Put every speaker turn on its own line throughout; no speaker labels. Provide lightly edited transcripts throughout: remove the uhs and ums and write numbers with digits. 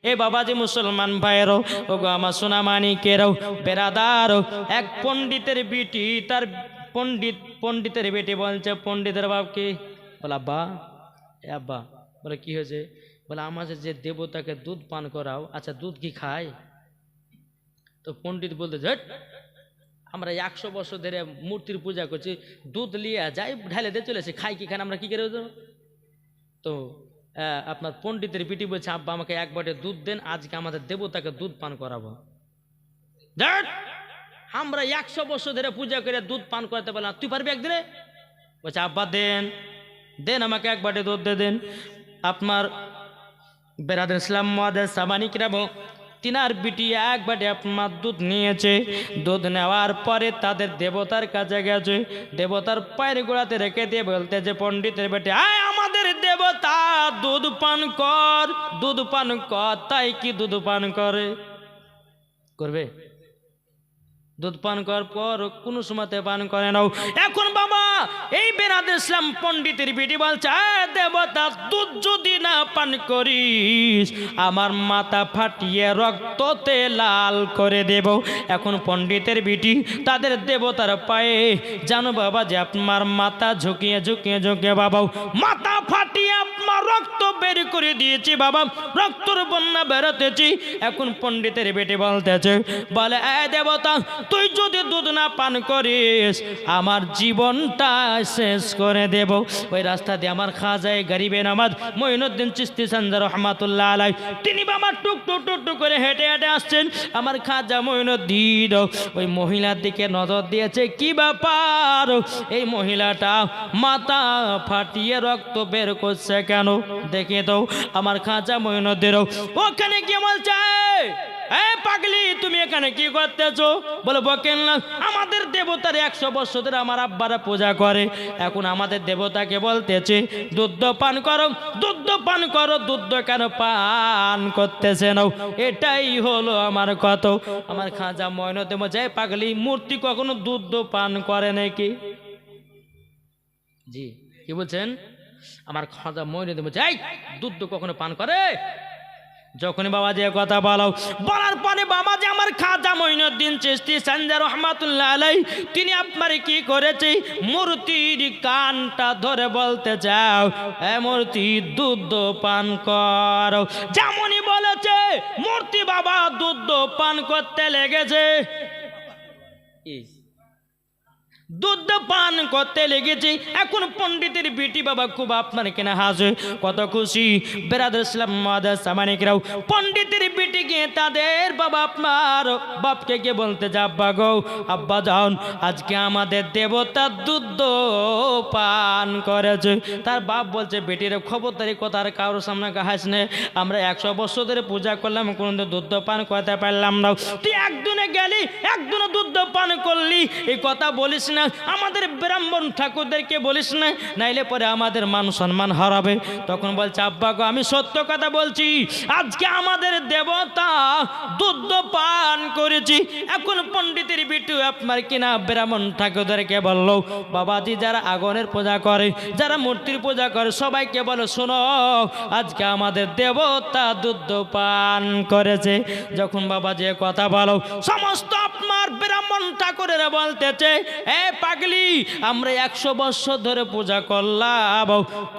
এ বাবাজি মুসলমান ভাইয়েরও, ও গো আমার সোনামানিকেরও, বেরাদারও, এক পণ্ডিতের বিটি তার পণ্ডিতের বেটি বলছে পণ্ডিতের বাপকে, বলে আব্বা, এ আব্বা, বলে কি হয়েছে? বলে আমাদের যে দেবতাকে দুধ পান করাও, আচ্ছা দুধ কি খায়? তো পণ্ডিত বলতে ঝট, আমরা 100 বছর ধরে মূর্তির পূজা করছি, দুধ লিয়ে যাই ঢালে দিয়ে চলেছে, খাই কি খান আমরা কি করে? তো আপনার পণ্ডিতের পিটি বলছে আব্বা আমাকে এক বাটে দুধ দেন, আজকে আমাদের দেবতাকে দুধ পান করাবো। আমরা 100 বছর ধরে পূজা করে দুধ পান করাতে পারলাম, তুই পারবি একদিনে? বলছে আব্বা দেন দেন আমাকে এক বাটে দুধ দেন। আপনার বেরাদ ইসলাম মহাদেশ সামানিকরা তিনার বিটি এক বাটে আপনার দুধ নিয়েছে। দুধ নেওয়ার পরে তাদের দেবতার কাছে গেছে, দেবতার পায়ের গোড়াতে রেখে দিয়ে বলতে যে পণ্ডিতের বেটে, আয় আমাদের দেবতা দুধ পান কর, দুধ পান কর। তাই কি দুধ পান করবে? দুধ পান করার পর কোনো সময়তে পান করে নাও। এখন বাবা এই বেরাদ ইসলাম পণ্ডিতের বিটি বলছে, দেবতা দুধ যদি না পান করিস আমার মাথা ফাটিয়ে রক্ততে লাল করে দেব। এখন পণ্ডিতের বিটি তাদের দেবতার পায়ে, জানো বাবা যে আপনার মাথা ঝুঁকিয়ে ঝুঁকিয়ে ঝুঁকিয়ে বাবা মাথা ফাটিয়ে আপনার রক্ত বের করে দিয়েছি বাবা, রক্তর বন্যা বেরোতেছি। এখন পণ্ডিতের বেটি বলতেছে, বলে এ দেবতা তুই যদি দুধ না পান করিস আমার জীবনটা শেষ করে দেব। ওই রাস্তা দিয়ে আমার খাজায়ে গরিবে নামাজ মঈনুদ্দিন চিশতি সানজা রহমাতুল্লাহ আলাইহি তিনি বাবা টুক টুক টুক টুক করে হেঁটে হেঁটে আসছেন। আমার খাজা মঈনুদ্দিন ওই মহিলার দিকে নজর দিয়েছে, কি ব্যাপার এই মহিলাটা মাথা ফাটিয়ে রক্ত বের করছে কেন দেখে দাও। আমার খাজা মঈনুদ্দিন ওখানে গিয়ে বলছে, পাগলি তুমি এখানে কি করতেছো? বলে বকেন না, আমাদের দেবতার 100 বছর ধরে আমার আব্বারা পূজা করে, এখন আমাদের দেবতাকে বলতেছে দুধ পান করো, দুধ পান করো। দুধ কেন পান করতেছে না? এটাই হলো আমার কথা। আমার খাজা মঈনুদ্দিন বলছে, পাগলি মূর্তি কখনো দুধ পান করে নাকি? জি কি বলছেন? আমার খাজা মঈনুদ্দিন বলছে, এই দুধ কখনো পান করে? যখনই বাবা যে কথা বলার পরে বাবা যে আমার খাজা মঈনুদ্দিন চিশতি সানজা রহমাতুল্লাহ আলাইহি তিনি আপনার কি করেছে, মূর্তির কানটা ধরে বলতে চাও, এ মূর্তি দুধ পান কর। যেমনই বলেছে মূর্তি বাবা দুধ পান করতে লেগেছে, দুধ পান করতে লেগেছে। এখন পণ্ডিতের বিটি বাবা খুব আপনার কেনা হাসে, কত খুশি। বেরাদার ইসলাম মাদার সামানিকরাও পণ্ডিতের বিটি গিয়ে তাদের বাবা আপনার বাপকে গিয়ে বলতে যা, আব্বা গো, আব্বা যান আজকে আমাদের দেবতা দুধ পান করেছে। তার বাপ বলছে, বেটির খবরদারি কথা আর কারোর সামনে হাস নে, আমরা 100 বছর ধরে পূজা করলাম কোনদিন দুধ পান করতে পারলাম না, তুই একদিনে গেলি একদিনে দুধ পান করলি, এই কথা বলিস না, আমাদের ব্রাহ্মণ ঠাকুরদেরকে বলিস না, নাইলে পরে আমাদের মান সম্মান হারাবে। তখন বলছে, আব্বা গো আমি সত্য কথা বলছি, আজকে আমাদের দেবতা দুধ পান করেছি। এখন পণ্ডিতের বিটু আপনার কিনা ব্রাহ্মণ ঠাকুরদেরকে বললো, বাবাজি যারা আগুনের পূজা করে, যারা মূর্তির পূজা করে সবাইকে বলো, শোনো আজকে আমাদের দেবতা দুধ পান করেছে। যখন বাবাজি কথা বলো সমস্ত আপনার ব্রাহ্মণ ঠাকুরেরা বলতেছে, এ পাগলি আমরা 100 বছর ধরে পূজা করলাম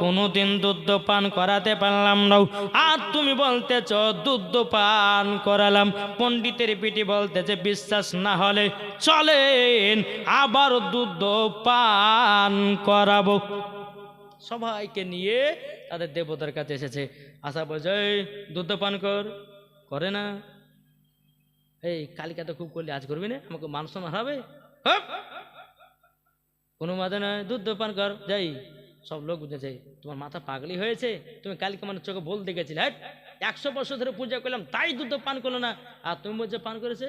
কোনোদিন দুধ পান করাতে পারলাম না, আর তুমি বলতেছ দুধ পান করালাম। পণ্ডিতের পিটি বলতেছে, বিশ্বাস না হলে চলেন আবার দুধ পান করাবো। সবাইকে নিয়ে তাদের দেবতার কাছে এসেছে, আশা বলছে দুধ পান করে না, এই কালকে তো খুব করলে আজ করবি না, আমাকে মান সম্মান হারাবে, কোনো মাঝে নয় দুধ পান কর। যাই সব লোক বুঝেছে তোমার মাথা পাগলি হয়েছে, তুমি কালকে আমার চোখে বলতে গেছিলে, 100 বছর ধরে পূজা করলাম তাই দুধ পান করলো না, আর তুমি বলছো পান করেছে।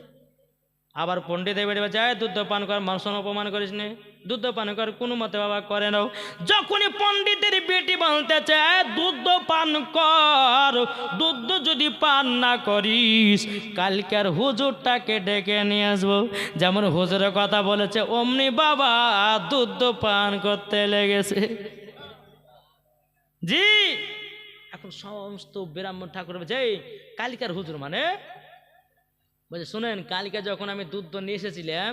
আবার পণ্ডিতের বেড়ে যায় দুধ পান কর, মানুষের অপমান করিস নে, দুধ পান কর, কোনো মতে বাবা করে নাও। যখনই পণ্ডিতের বেটি বলতে চায় দুধ পান কর, দুধ যদি পান না করিস কালকের হুজুরটাকে ডেকে নিয়ে আসবো। যেমন হুজুরের কথা বলেছে অমনি বাবা দুধ পান করতে লেগেছে। জি এখন সমস্ত ব্রাহ্মণ ঠাকুর বলছে এই কালিকার হুজুর মানে বলছে শোনেন কালকে যখন আমি দুধ নিয়ে এসেছিলাম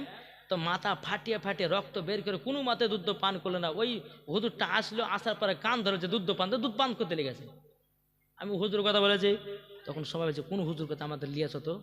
তো মাথা ফাটিয়ে ফাটিয়ে রক্ত বের করে কোনো মাথায় দুধ পান করলো না, ওই হুজুরটা আসলো, আসার পরে কান ধরেছে দুধ পান করতে লেগেছে। আমি হুজুর কথা বলেছি, তখন সবাই বলছে কোন হুজুর কথা আমাদের লিয়েছ তো?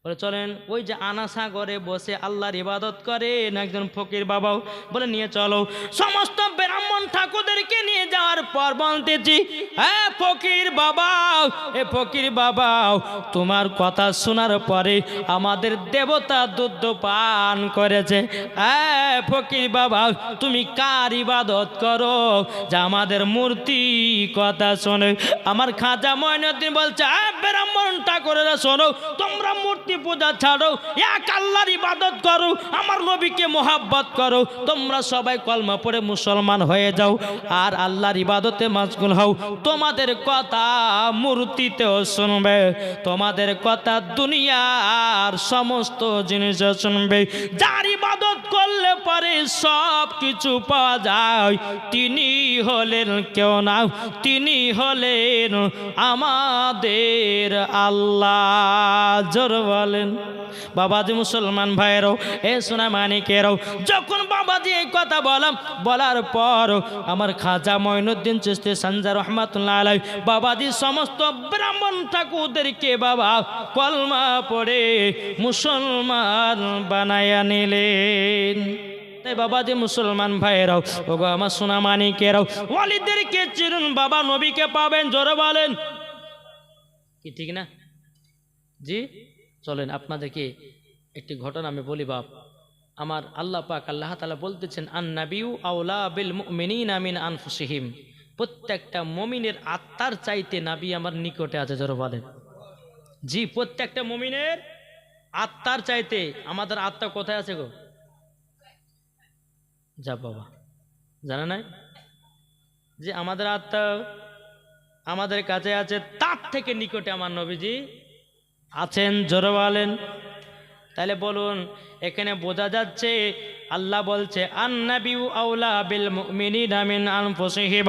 বলে চলেন ওই যে আনাসা ঘরে বসে আল্লাহর ইবাদত করেন একজন ফকির বাবাও, বলে নিয়ে চলো। সমস্ত ব্রাহ্মণ ঠাকুরদেরকে নিয়ে যাওয়ার পর বলতেছি হ্যাঁ ফকির বাবাও, এ ফকির বাবাও, তোমার কথা শোনার পরে আমাদের দেবতা দুধ পান করেছে। হ্যাঁ ফকির বাবা, তুমি কার ইবাদত করো যা আমাদের মূর্তি কথা শোনে? আমার খাজা মঈনুদ্দিন বলছে ব্রাহ্মণ ঠাকুরেরা শোনো, তোমরা মূর্তি পূজা ছাড়ো, এক আল্লাহর ইবাদত করো, আমার নবীকে মোহাব্বত করো, তোমরা সবাই কলমা পড়ে মুসলমান হয়ে যাও আর আল্লাহর ইবাদতে মাশগুল হও। তোমাদের কথা মূর্তিতেও শুনবে, তোমাদের কথা দুনিয়ার সমস্ত জিনিস শুনবে। যার ইবাদত করলে পরে সব কিছু পাওয়া যায় তিনি হলেন কেউ না, তিনি হলেন আমাদের আল্লাহ। জোর বলেন বাবাজি মুসলমান ভাইয়েরও এ সোনা মানিকেরও। যখন বাবাজি এই কথা বলার পর আমার খাজা মঈনুদ্দিন চিশতি সানজা রহমাতুল্লাহ আলাইহি বাবাজি সমস্ত ব্রাহ্মণ ঠাকুরদেরকে বাবা কলমা পড়ে মুসলমান বানায়া নিলেন। তাই বাবাজি মুসলমান ভাইয়েরাও ওগো আমার সোনা মানিকেরাও, ওয়ালিদেরকে চিনুন বাবা, নবীকে পাবেন। জোরে বলেন কি ঠিক না? জি চলেন আপনাদেরকে একটি ঘটনা আমি বলি বাপ। আমার আল্লাহ পাক আল্লাহ তাআলা বলতেছেন আন-নাবিয়্যু আওলা বিল মুমিনিনা মিন আনফুসিহিম, প্রত্যেকটা মুমিনের আত্মার চাইতে নবী আমার নিকটে আছে। জোরে বলেন জি, প্রত্যেকটা মুমিনের আত্মার চাইতে আমাদের আত্মা কোথায় আছে গো? যা বাবা জানা নাই যে আমাদের আত্মা আমাদের কাছে আছে, তার থেকে নিকটে আমার নবীজি আছেন। জোরে বলেন। তাহলে বলুন এখানে বোঝা যাচ্ছে আল্লাহ বলছে আন-নাবিয়্যু আওলা বিল মুমিনিনা মিন আনফুসিহিম,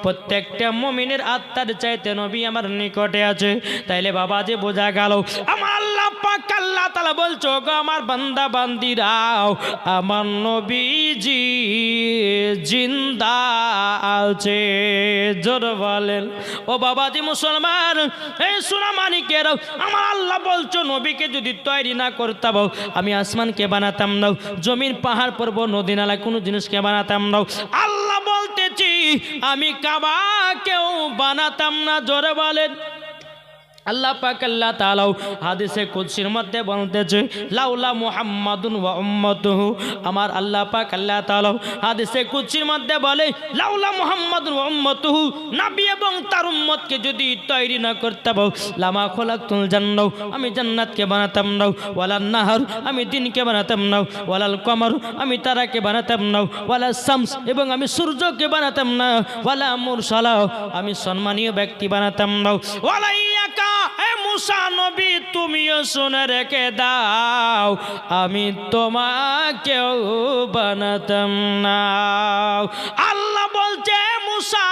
প্রত্যেকটা মুমিনের আত্মার চাইতে নবী আমার নিকটে আছে। তাইলে বাবাজি বোঝা গেল আমার আল্লাহ পাক আল্লাহ তাআলা বলছো গো আমার বান্দা বান্দিরাও আমার নবীজি জিন্দা আছে। জোরে বলেন ও বাবাজি মুসলমান এই সোনা মানিকেরাও, আমার আল্লাহ বলছো নবীকে যদি তৈরি না করতাম আমি আসমানকে বানাতাম না, জমিন পাহাড় পর্বত নদী নালা কোনো জিনিসকে বানাতাম না। আল্লাহ বলতেছি আমি কাবাকেও বানাতাম না। জোরে বলেন আল্লাহ পাক আল্লাহ তাআলা হাদিসে কুদসির মধ্যে বলতেছে লাউলা মুহাম্মাদুন ওয়া উম্মাতুহু, আমার আল্লাহ পাক আল্লাহ তাআলা হাদিসে কুদসির মধ্যে বলে লাউলা মুহাম্মাদুন ওয়া উম্মাতুহু, নবী এবং তার উম্মতকে যদি তৈরি না করতাম লামা খলাকতুল জান্নাহ, আমি জান্নাতকে বানাতাম না, ওয়ালান নাহার আমি দিনকে বানাতাম না, ওয়ালাল কমর আমি তারাকে বানাতাম না, ওয়ালা শামস এবং আমি সূর্যকে বানাতাম না, ওয়ালা মুরসালা আমি সম্মানীয় ব্যক্তি বানাতাম না, ওয়ালা মুসা নবী তুমিও শুনে রেখে দাও আমি তোমাকেও বানাতাম না। আল্লাহ বলছে মুসা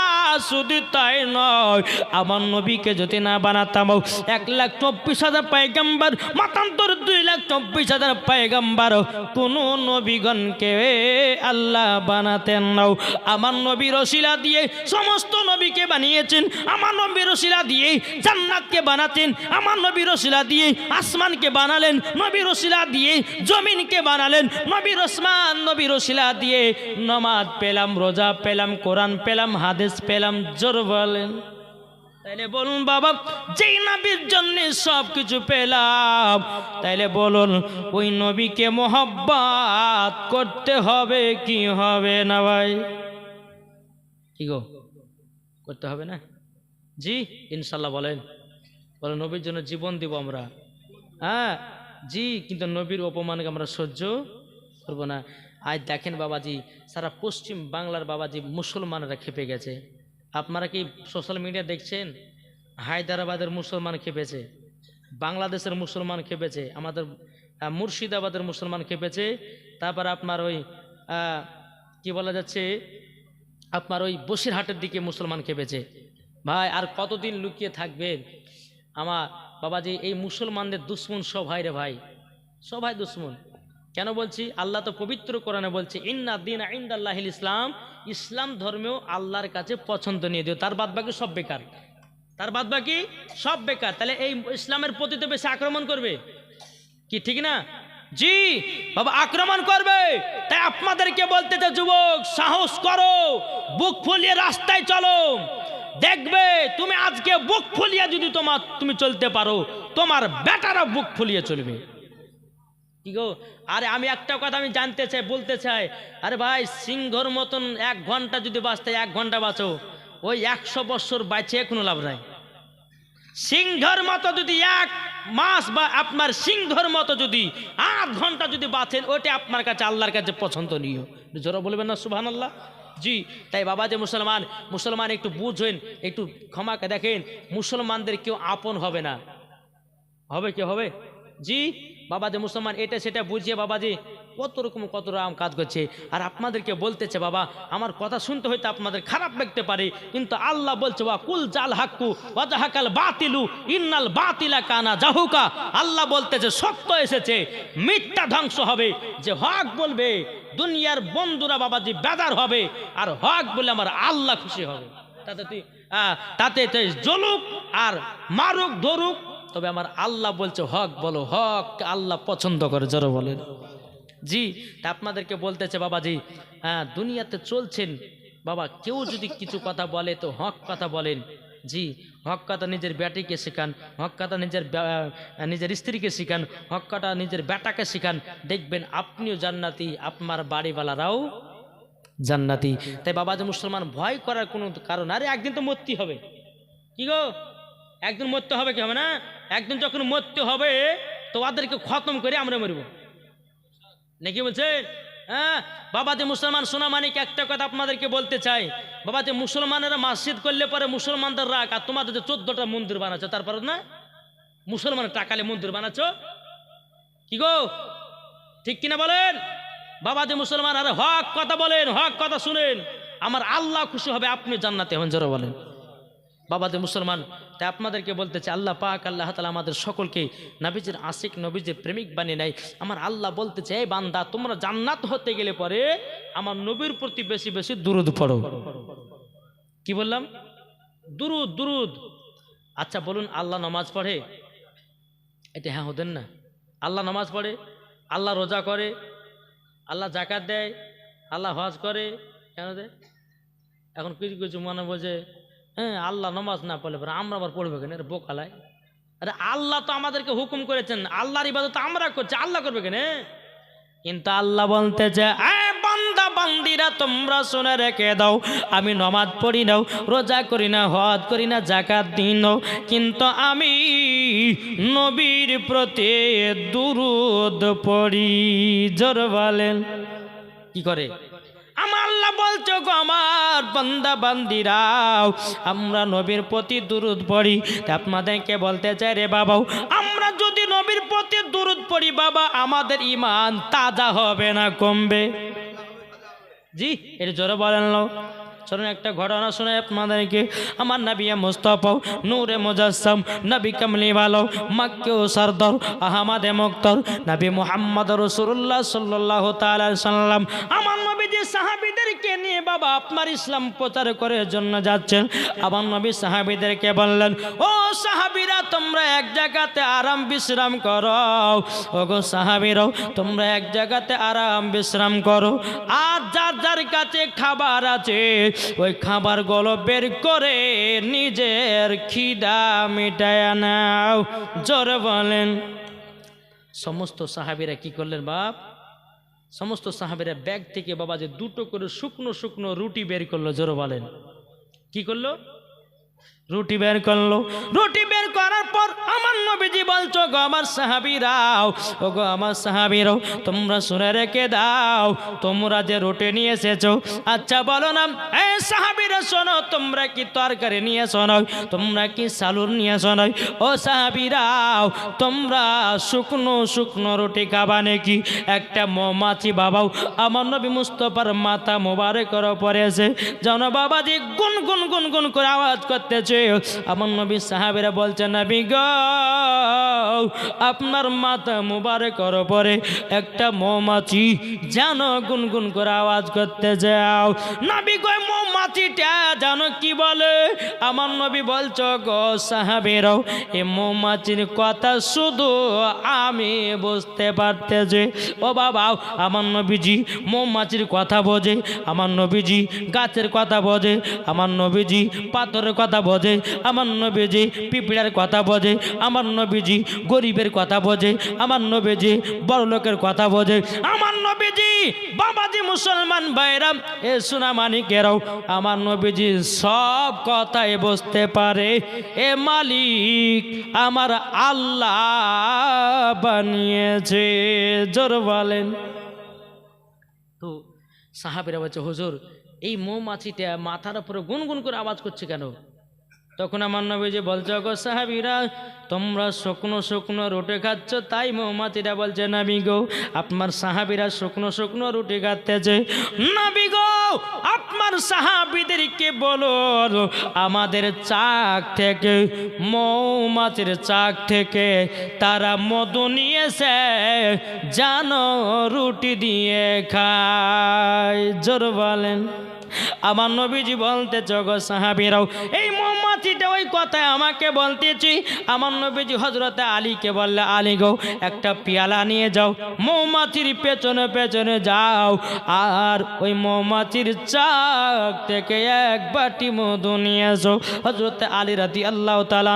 শুধু তাই নয়, আমার নবীকে যদি না বানাতাম 1,24,000 পয়গম্বর মতান্তর 2,24,000 পয়গম্বর কোন নবীগণকে আল্লাহ বানাতেন না। আমার নবীর ওসিলা দিয়ে সমস্ত নবীকে বানিয়েছেন, আমার নবীর ওসিলা দিয়ে জান্নাতকে বানাতেন, আমার নবীর ওসিলা দিয়ে আসমানকে বানালেন, নবীর ওসিলা দিয়ে জমিনকে বানালেন, নবীর ওসমান নবীর ওসিলা দিয়ে নামাজ পেলাম, রোজা পেলাম, কোরআন পেলাম, হাদিস পেলাম। জোর বলেন তাইলে বলুন বাবা যেই নবীর জন্য সব কিছু পেলাম, তাইলে বলুন ওই নবীকে মোহাব্বত করতে হবে কি হবে না ভাই? কি গো করতে হবে না? জি ইনশাল্লাহ বলেন নবীর জন্য জীবন দিব আমরা। হ্যাঁ জি, কিন্তু নবীর অপমানকে আমরা সহ্য করবো না। আজ দেখেন বাবাজি সারা পশ্চিম বাংলার বাবাজি মুসলমানরা খেপে গেছে। আপনারা কি সোশ্যাল মিডিয়া দেখছেন? হায়দ্রাবাদের মুসলমান খেপেছে, বাংলাদেশের মুসলমান খেপেছে, আমাদের মুর্শিদাবাদের মুসলমান খেপেছে, তারপর আপনার ওই কি বলা যাচ্ছে আপনার ওই বসিরহাটের দিকে মুসলমান খেপেছে। ভাই আর কতদিন লুকিয়ে থাকবেন? আমার বাবাজি এই মুসলমানদের দুশ্মন সবাই রে ভাই, সবাই দুশ্মন। কেন বলছি? আল্লাহ তো পবিত্র কোরআনে বলছে ইন্না দ্বীনা ইনদাল্লাহিল ইসলাম, ইসলাম ধর্মেও আল্লাহর কাছে পছন্দনীয় দিও, তার বাদ বাকি সব বেকার, তার বাদ বাকি সব বেকার। তাহলে এই ইসলামের প্রতি তো বেশি আক্রমণ করবে কি, ঠিক না? জি বাবা, আক্রমণ করবে। তাই আপনাদেরকে বলতে চাই যুবক, সাহস করো, বুক ফুলিয়ে রাস্তায় চলো। দেখবে তুমি আজকে বুক ফুলিয়ে যদি তুমি চলতে পারো, তোমার বেটারা বুক ফুলিয়ে চলবে। কি গো? আরে আমি একটা কথা আমি জানতে চাই, বলতে চাই, আরে ভাই সিংহর মতন 1 ঘন্টা যদি বাঁচতে 1 ঘন্টা বাঁচো, ওই 100 বছর বাঁচে কোনো লাভ নাই। সিংহর মতো যদি 1 মাস বা আপনার সিংহর মতো যদি 8 ঘন্টা যদি বাঁচেন, ওইটা আপনার কাছে আল্লাহর কাছে পছন্দনীয়। জোরে বলবেন না সুবহানাল্লাহ? জি তাই বাবা যে মুসলমান একটু বুঝেন, একটু ক্ষমাকে দেখেন, মুসলমানদের কেউ আপন হবে না। হবে কি হবে? জি বাবা যে মুসলমান এটা সেটা বুঝিয়ে বাবাজি কত রকম কাজ করছে। আর আপনাদেরকে বলতেছে বাবা, আমার কথা শুনতে হয়তো আপনাদের খারাপ লাগতে পারে, কিন্তু আল্লাহ বলছে ওয়া কুল জাল হাক্কু ওয়া জাহাকাল বাতিলু ইন্নাল বাতিলা কানা জাহুকা। আল্লাহ বলতেছে সত্য এসেছে, মিথ্যা ধ্বংস হবে। যে হক বলবে দুনিয়ার বন্ধুরা বাবাজি বেদার হবে, আর হক বলে আমার আল্লাহ খুশি হবে। তাতে জ্বলুক আর মারুক ধরুক, তবে আমার আল্লাহ বলছে হক বলো, হক আল্লাহ পছন্দ করে। জোরে বলেন জি। তা আপনাদেরকে বলতেছে বাবাজি, হ্যাঁ দুনিয়াতে চলছেন বাবা, কেউ যদি কিছু কথা বলে তো হক কথা বলেন। জি হক কথা নিজের বেটিকে শেখান, হক কথা নিজের স্ত্রীকে শেখান, হক কথা নিজের বেটাকে শেখান, দেখবেন আপনিও জান্নাতি, আপনার বাড়িওয়ালারাও জান্নাতি। তাই বাবা যে মুসলমান ভয় করার কোনো কারণ, আরে একদিন তো মরতে হবে। কি গো? একদিন মরতে হবে, কি হবে না? একদিন যখন মরতে হবে তো ওদেরকে খতম করে আমরা মরব নাকি বলছেন? হ্যাঁ বাবা যে মুসলমান সোনা মানিক, একটা কথা আপনাদেরকে বলতে চাই বাবা, যে মুসলমানেরা মসজিদ করলে পরে মুসলমানদের রাগ, আর তোমাদের যে 14টা মন্দির বানাচ্ছ, তারপর না মুসলমানের টাকালে মন্দির বানাচ্ছ। কি গো ঠিক কিনা বলেন? বাবা যে মুসলমান, আরে হক কথা বলেন, হক কথা শুনেন, আমার আল্লাহ খুশি হবে, আপনি জান্নাতে হবেন। জোরে বলেন বাবা যে মুসলমান। তাই আপনাদেরকে বলতে চাই, আল্লাহ পাক আল্লাহ তাআলা আমাদের সকলকে নবীজির আশিক, নবীজির প্রেমিক বানিয়ে নেয়। আমার আল্লাহ বলতে চাই, এই বান্দা তোমরা জান্নাত হতে গেলে পরে আমার নবীর প্রতি বেশি বেশি দুরূদ পড়ো। কি বললাম? দুরূদ, দুরূদ। আচ্ছা বলুন, আল্লাহ নামাজ পড়ে? এটা হ্যাঁ হতেন না? আল্লাহ নামাজ পড়ে, আল্লাহ রোজা করে, আল্লাহ জাকাত দেয়, আল্লাহ হজ করে, কেন দেয়? এখন কিছু কিছু মনে বোঝে হ্যাঁ আল্লাহ নামাজ না পড়লে পরে আমরা আবার পড়বে কেন? বোকালায়। আরে আল্লাহ তো আমাদেরকে হুকুম করেছেন, আল্লাহর ইবাদত আমরা করছি, আল্লাহ করবে কেন? কিন্তু আল্লাহ বলতেছে, বান্দা বান্দিরা তোমরা শুনে রেখে দাও, আমি নামাজ পড়ি নাও, রোজা করি না, হজ করি না, জাকাত দিই নাও, কিন্তু আমি নবীর প্রতি দুরূদ পড়ি। জোরে বলেন কি করে? আমার আল্লাহ বলছো গো, আমার বান্দা বান্দিরাও আমরা নবীর প্রতি দুরূদ পড়ি। আপনাদেরকে বলতে চাই রে বাবা, আমরা যদি নবীর প্রতি দুরূদ পড়ি বাবা, আমাদের ঈমান তাজা হবে না কমবে? জি এটা জোরে বলেন না। চলুন একটা ঘটনা শুনে আপনাদেরকে। আমার নবী মুস্তাফা নূরে মুজাসসাম, নবী কামলি ভালো, মক্কে ও সরদার, আহমদে মুক্তার, নবী মুহাম্মদ রাসূলুল্লাহ সাল্লাল্লাহু তাআলা আলাইহি সাল্লাম আমার নবীজি সাহাবীদেরকে নিয়ে বাবা আপনার ইসলাম প্রচার করার জন্য যাচ্ছেন। আমার নবী সাহাবীদেরকে বললেন, ও সাহাবীরা তোমরা এক জায়গাতে আরাম বিশ্রাম করো। ওগো সাহাবীরাও তোমরা এক জায়গাতে আরাম বিশ্রাম করো, আর যার যার কাছে খাবার আছে ওই খাবারগুলো বের করে নিজের খিদা মিটায় নাও। জোরে বলেন। সমস্ত সাহাবীরা কি করলেন বাপ? সমস্ত সাহাবীরা ব্যাগ থেকে বাবা যে 2টো করে শুকনো শুকনো রুটি বের করলো। জোরে বলেন কি করলো? রুটি বের করলো। রুটি বের করার পর আমার নবীজি বলছো গো আমার সাহাবীরাও, ও গো আমার সাহাবীরাও, তোমরা শুনে রেখে দাও, তোমরা যে রুটি নিয়ে এসেছো, আচ্ছা বলো না এ সাহাবীরা শোনো, তোমরা কি তরকারি নিয়ে শোনো, তোমরা কি সালুর নিয়ে শোনো? ও সাহাবীরাও, তোমরা শুকনো শুকনো রুটি খাবা নাকি? একটা মৌমাছি বাবাও আমার নবী মুস্তাফার মাথা মোবারকের উপরে এসে যেন বাবাজি গুন গুন গুন গুন করে আওয়াজ করতেছে। আমার নবী সাহাবীরা বলছে নবী গো, আপনার মাথা মোবারকের উপরে একটা মৌমাছি যেন গুনগুন করে আওয়াজ করতে যাও। নবী গো মৌমাছিটা জানো কি বলে? আমার নবী বলছো গো সাহাবীরাও, এই মৌমাছির কথা শুধু আমি বুঝতে পারতেছি। ও বাবা, আমার নবীজি মৌমাছির কথা বোঝে, আমার নবীজি গাছের কথা বোঝে, আমার নবীজি পাথরের কথা বোঝে, আমার নবীজি পিঁপড়ার কথা বোঝে, আমার নবীজি গরিবের কথা বোঝে, আমার নবীজি বড় লোকের কথা বোঝে, আমার নবীজি বাবাজি মুসলমান ভাইরা এ সোনা মানিকেরাও আমার নবীজি সব কথাই বুঝতে পারে। এ মালিক আমার আল্লাহ বানিয়েছে। জোর বলেন। তো সাহাবীরা বলছে হুজুর এই মৌমাছিটা মাথার উপরে গুনগুন করে আওয়াজ করছে কেন? তখন আমার নবীজি বলছে গো সাহাবীরা, তোমরা শুকনো শুকনো রুটি খাচ্ছ তাই মৌমাছিটা বলছে নবী গো আপনার সাহাবীরা শুকনো শুকনো রুটি খাচ্ছে। নবী গো আপনার সাহাবীদেরকে বলো আমাদের চাক থেকে, মৌমাছির চাক থেকে তারা মধু নিয়েছে জানো রুটি দিয়ে খায়। জোর বলেন। আমার নবীজি বলতেছ গো সাহাবীরাও এই মৌমাছিটা ওই কথায় আমাকে বলতেছি। আমার নবীজি হযরতে আলীকে বললে আলী গো একটা পেয়ালা নিয়ে যাও, মৌমাছির পেছনে পেছনে যাও আর ওই মৌমাছির চাক থেকে এক বাটি মধু নিয়ে এসো। হযরতে আলী রাদিয়াল্লাহু তাআলা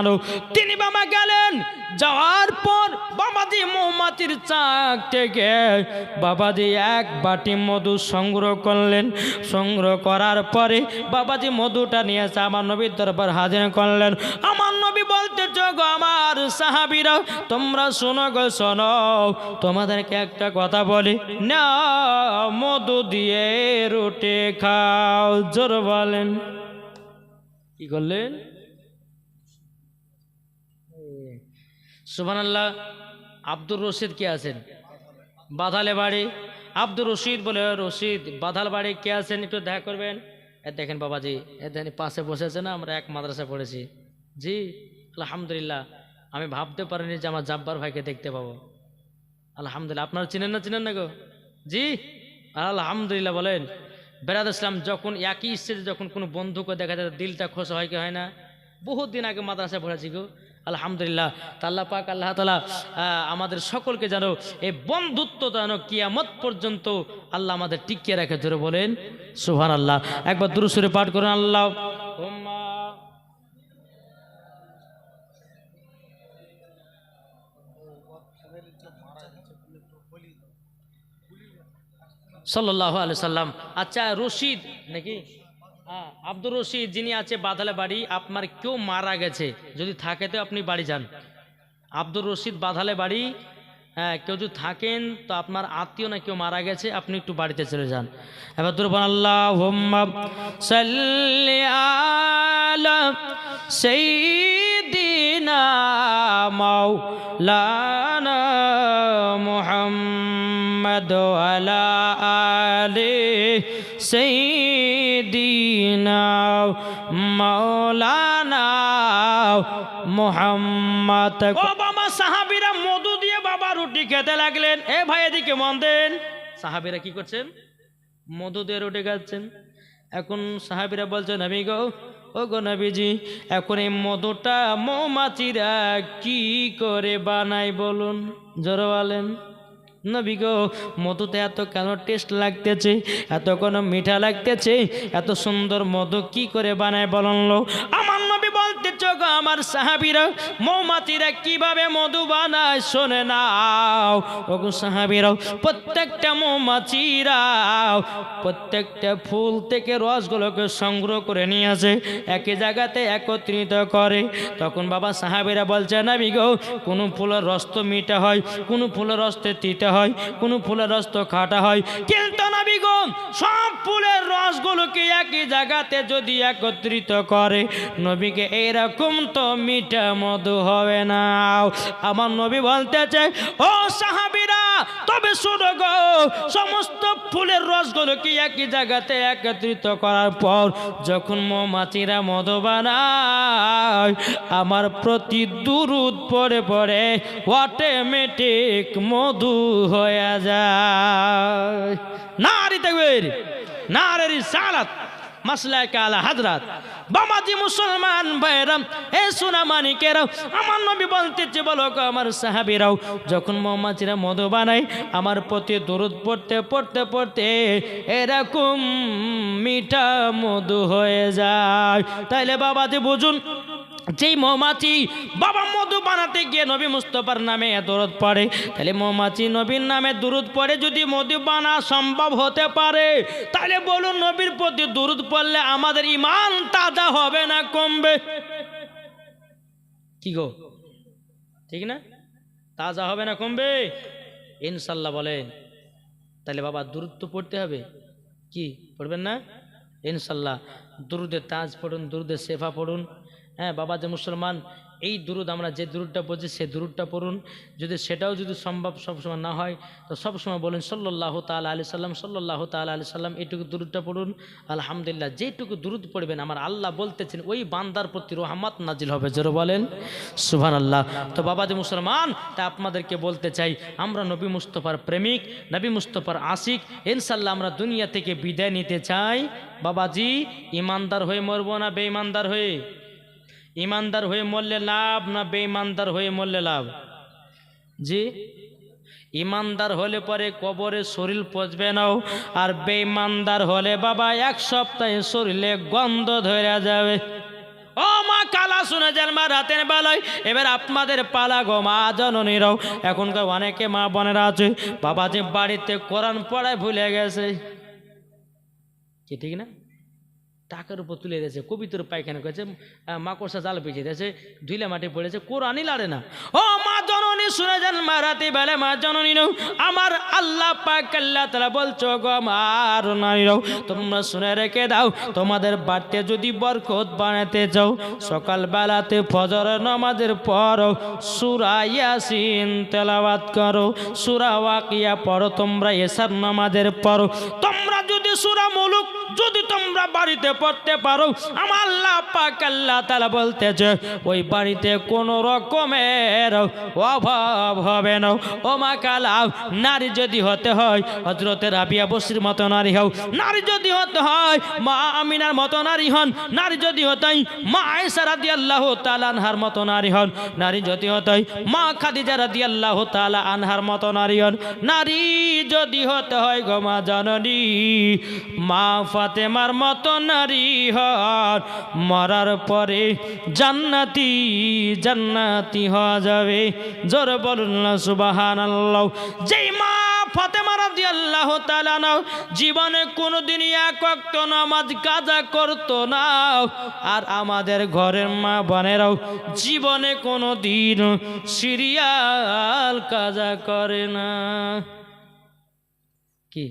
তিনি বাবা গেলেন, যাওয়ার পর বাবাজি মৌমাছির চাক থেকে বাবাজি এক বাটি মধু সংগ্রহ করলেন। সংগ্রহ করার পরে বাবাজি মধুটা নিয়ে এসে আমার নবীর দরবার হাজির করলেন। আমার নবী বলতে গো আমার সাহাবীরা তোমরা শোনো গো শোনো, তোমাদেরকে একটা কথা বলি না, মধু দিয়ে রুটি খাও। জোর বলেন। কি করলেন? সুবহানাল্লাহ। আব্দুর রশিদ কে আছেন? বাধালে বাড়ি। আব্দুর রশিদ বলে রশিদ বাধাল বাড়ি কে আছেন একটু দেখা করবেন? দেখেন বাবাজি দেখেন পাশে বসেছে না, আমরা এক মাদ্রাসা পড়েছি। জি আলহামদুলিল্লাহ, আমি ভাবতে পারিনি যে আমার জাব্বার ভাইকে দেখতে পাবো। আলহামদুলিল্লাহ। আপনারা চিনেন না চিনেন না গো? জি আলহামদুলিল্লাহ। বলেন বেরাদ ইসলাম যখন একই স্টেজে যখন কোনো বন্ধুকে দেখা যায় দিলটা খোশ হয় কি হয় না? বহুত দিন আগে মাদ্রাসা পড়েছি গো আলহামদুলিল্লাহ। আল্লাহ পাক আল্লাহ তাআলা আমাদের সকলকে যেন এই বন্ধুত্ব যেন কিয়ামত পর্যন্ত আল্লাহ আমাদের টিকিয়ে রাখে। ধরে বলেন সুবহানাল্লাহ। একবার দুরূদ শরীফ পাঠ করুন। আল্লাহ সাল্লাল্লাহু আলাইহি সাল্লাম। আচ্ছা রশিদ নাকি? হ্যাঁ আব্দুর রশিদ যিনি আছে বাধালে বাড়ি, আপনার কেউ মারা গেছে যদি থাকে তো আপনি বাড়ি যান। আব্দুর রশিদ বাধালে বাড়ি, হ্যাঁ কেউ যদি থাকেন তো আপনার আত্মীয় না কেউ মারা গেছে আপনি একটু বাড়িতে চলে যান। এবার দুরূদ আল্লাহুম্মা সাল্লি আলা সাইয়্যিদিনা মাওলানা মুহাম্মদ ওয়া আলা আলি সাইয়্যিদিনা মাওলানা মুহাম্মদ। ও বাবা সাহাবীরা মধু দিয়ে বাবা রুটি খেতে লাগলেন। এ ভাই এদিকে মন দেন। সাহাবীরা কি করছেন? মধু দিয়ে রুটি খাচ্ছেন। এখন সাহাবীরা বলছেন নবী গো, ও গো নবীজি এখন এই মধুটা মৌমাছিরা কি করে বানায় বলুন? জোরে বলেন। নবী গো মধুতে এত কেন টেস্ট লাগতেছে, এত কোনো মিঠা লাগতেছে, এত সুন্দর মধু কি করে বানায় বলুন? আমার নবী বলতেছ বলছো গো আমার সাহাবীরা, মৌমাছিরা কিভাবে মধু বানায় শোনে নাও। ওগো সাহাবীরা, প্রত্যেকটা মৌমাছিরা প্রত্যেকটা ফুল থেকে রসগুলোকে সংগ্রহ করে নিয়ে আসে, একই জায়গাতে একত্রিত করে। তখন বাবা সাহাবীরা বলছে, নবী গো, কোনো ফুলের রস তো মিঠা হয়, কোনো ফুলের রস তো তিতা হয়, কোনো ফুলের রস তো খাটা হয়, কিন্তু নবী গো সব ফুলের রসগুলোকে একই জায়গাতে যদি একত্রিত করে নবীকে এইরকম তো মিঠা মধু হবে না। আমার নবী বলতেছে, ও সাহাবীরা তবে শোনো গো, সমস্ত ফুলের রসগুলোকে একই জায়গাতে একত্রিত করার পর যখন মৌমাছিরা মধু বানায় আমার প্রতি দুরূদ পড়ে পড়ে অটোমেটিক মধু হয়ে যায়। নারী তাকবীর, নারে রিসালাত, মাসলাকে আলা হাজরাত। বাবাজি মুসলমান ভাইরা, এ সোনা মানিকেরাও, আমার নবী বলতেছে, বলো গো আমার সাহাবীরাও, যখন মৌমাছিরা মধু বানায় আমার প্রতি দুরূদ পড়তে পড়তে পড়তে এরকম মিঠা মধু হয়ে যায়। তাইলে বাবাজি বুঝুন, যেই মৌমাছি বাবা মধু বানাতে গিয়ে নবী মুস্তাফার নামে দুরূদ পড়ে, তাহলে মৌমাছি নবীর নামে দুরূদ পড়ে যদি মধু বানা সম্ভব হতে পারে, তাহলে বলুন নবীর প্রতি দুরূদ পড়লে আমাদের ঈমান তাজা হবে না কমবে? কি গো, ঠিক না? তাজা হবে না কমবে? ইনশাল্লাহ বলেন। তাহলে বাবা দুরূদ তো পড়তে হবে, কি পড়বেন না? ইনশাল্লাহ দুরূদে তাজ পড়ুন, দুরূদে শেফা পড়ুন। হ্যাঁ বাবা যে মুসলমান, এই দুরূদ আমরা যে দুরূদটা বলছি সে দুরূদটা পড়ুন। যদি সেটাও যদি সম্ভব সবসময় না হয় তো সবসময় বলেন সাল্লাল্লাহু তাআলা আলাইহি সাল্লাম, সাল্লাল্লাহু তাআলা আলাইহি সাল্লাম, এইটুকু দুরূদটা পড়ুন। আলহামদুলিল্লাহ, যেটুকু দুরূদ পড়বেন আমার আল্লাহ বলতেছেন ওই বান্দার প্রতি রহমত নাজিল হবে। জোরে বলেন সুবহানাল্লাহ। তো বাবা যে মুসলমান, তা আপনাদেরকে বলতে চাই, আমরা নবী মুস্তাফার প্রেমিক, নবী মুস্তাফার আশিক। ইনশাল্লাহ আমরা দুনিয়া থেকে বিদায় নিতে চাই বাবাজি ইমানদার হয়ে মরবো না বেঈমানদার হয়ে? ইমানদার হয়ে মরলে লাভ না বেঈমানদার হয়ে মরলে লাভ? জি, ইমানদার হলে পরে কবরে শরীর পচবে না, আর বেঈমানদার হলে বাবা এক সপ্তাহে শরীরে গন্ধ ধরে যাবে। ও মা কালা শুনে যান মা রাতের বেলায়, এবার আপনাদের পালা গো মা জননীরাও। এখনকার অনেকে মা বোনেরা আছে বাবা যে বাড়িতে কোরআন পড়ায় ভুলে গেছে, কি ঠিক না? টাকার উপর তুলে দিয়েছে, কবিতর পায়খানা করেছে, মাকড়সা জাল পেঁচিয়ে দিয়েছে, ধুইলে মাটি পড়েছে, কোরআনই লাড়ে না। ও মা জননী শুনে যান মা রাতে বেলা মা জননী নাও, আমার আল্লাহ পাক আল্লাহ তাআলা বলছো গো আমার নারীরাও, তোমরা শুনে রেখে দাও, তোমাদের বাড়িতে যদি বরকত বানাতে যাও সকাল বেলাতে ফজরের নামাজের পর সূরা ইয়াসিন তেলাওয়াত করো, সূরা ওয়াকিয়া পড়ো, তোমরা এশার নামাজের পর তোমরা যদি সূরা মুলুক যদি তোমরা বাড়িতে পড়তে পারো, আমার আল্লাহ পাক আল্লাহ তাআলা বলতেছে ওই বাড়িতে কোনো রকমের অভাব হবে না। ও মা কালা, নারী যদি হতে হয় হযরতে রাবিয়া বসরির মতো নারী হও, নারী যদি হতে হয় মা আমিনার মতো নারী হন, নারী যদি হতে হয় মা আয়েশা রাদিয়াল্লাহু তাআলা আনহার মতো নারী হন, নারী যদি হতে হয় মা খাদিজা রাদিয়াল্লাহু তাআলা আনহার মতো নারী হন, নারী যদি হতে হয় গো মা জননী মা ফাতেমার মতো নারী হন, মরার পরে জান্নাতি জান্নাতি হওয়া যাবে। জোরে বলুন না সুবহানাল্লাহ। যেই মা ফাতেমা রাদিয়াল্লাহু তাআলা না জীবনে কোনোদিনই এক ওয়াক্ত নামাজ কাজা করতো না, আর আমাদের ঘরের মা বোনেরাও জীবনে কোনোদিন সিরিয়াল কাজা করে না। কি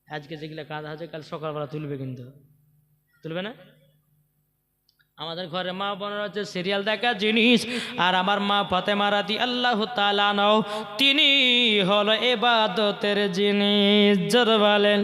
আজকে যেগুলো কাজ আছে কাল সকালবেলা তুলবে, কিন্তু তুলবে না? আমাদের ঘরে মা বোনেরা হচ্ছে সিরিয়াল দেখা জিনিস, আর আমার মা ফাতেমা রাদিয়াল্লাহু তাআলা নাও তিনি হলো ইবাদতের জিনিস। জোরে বলেন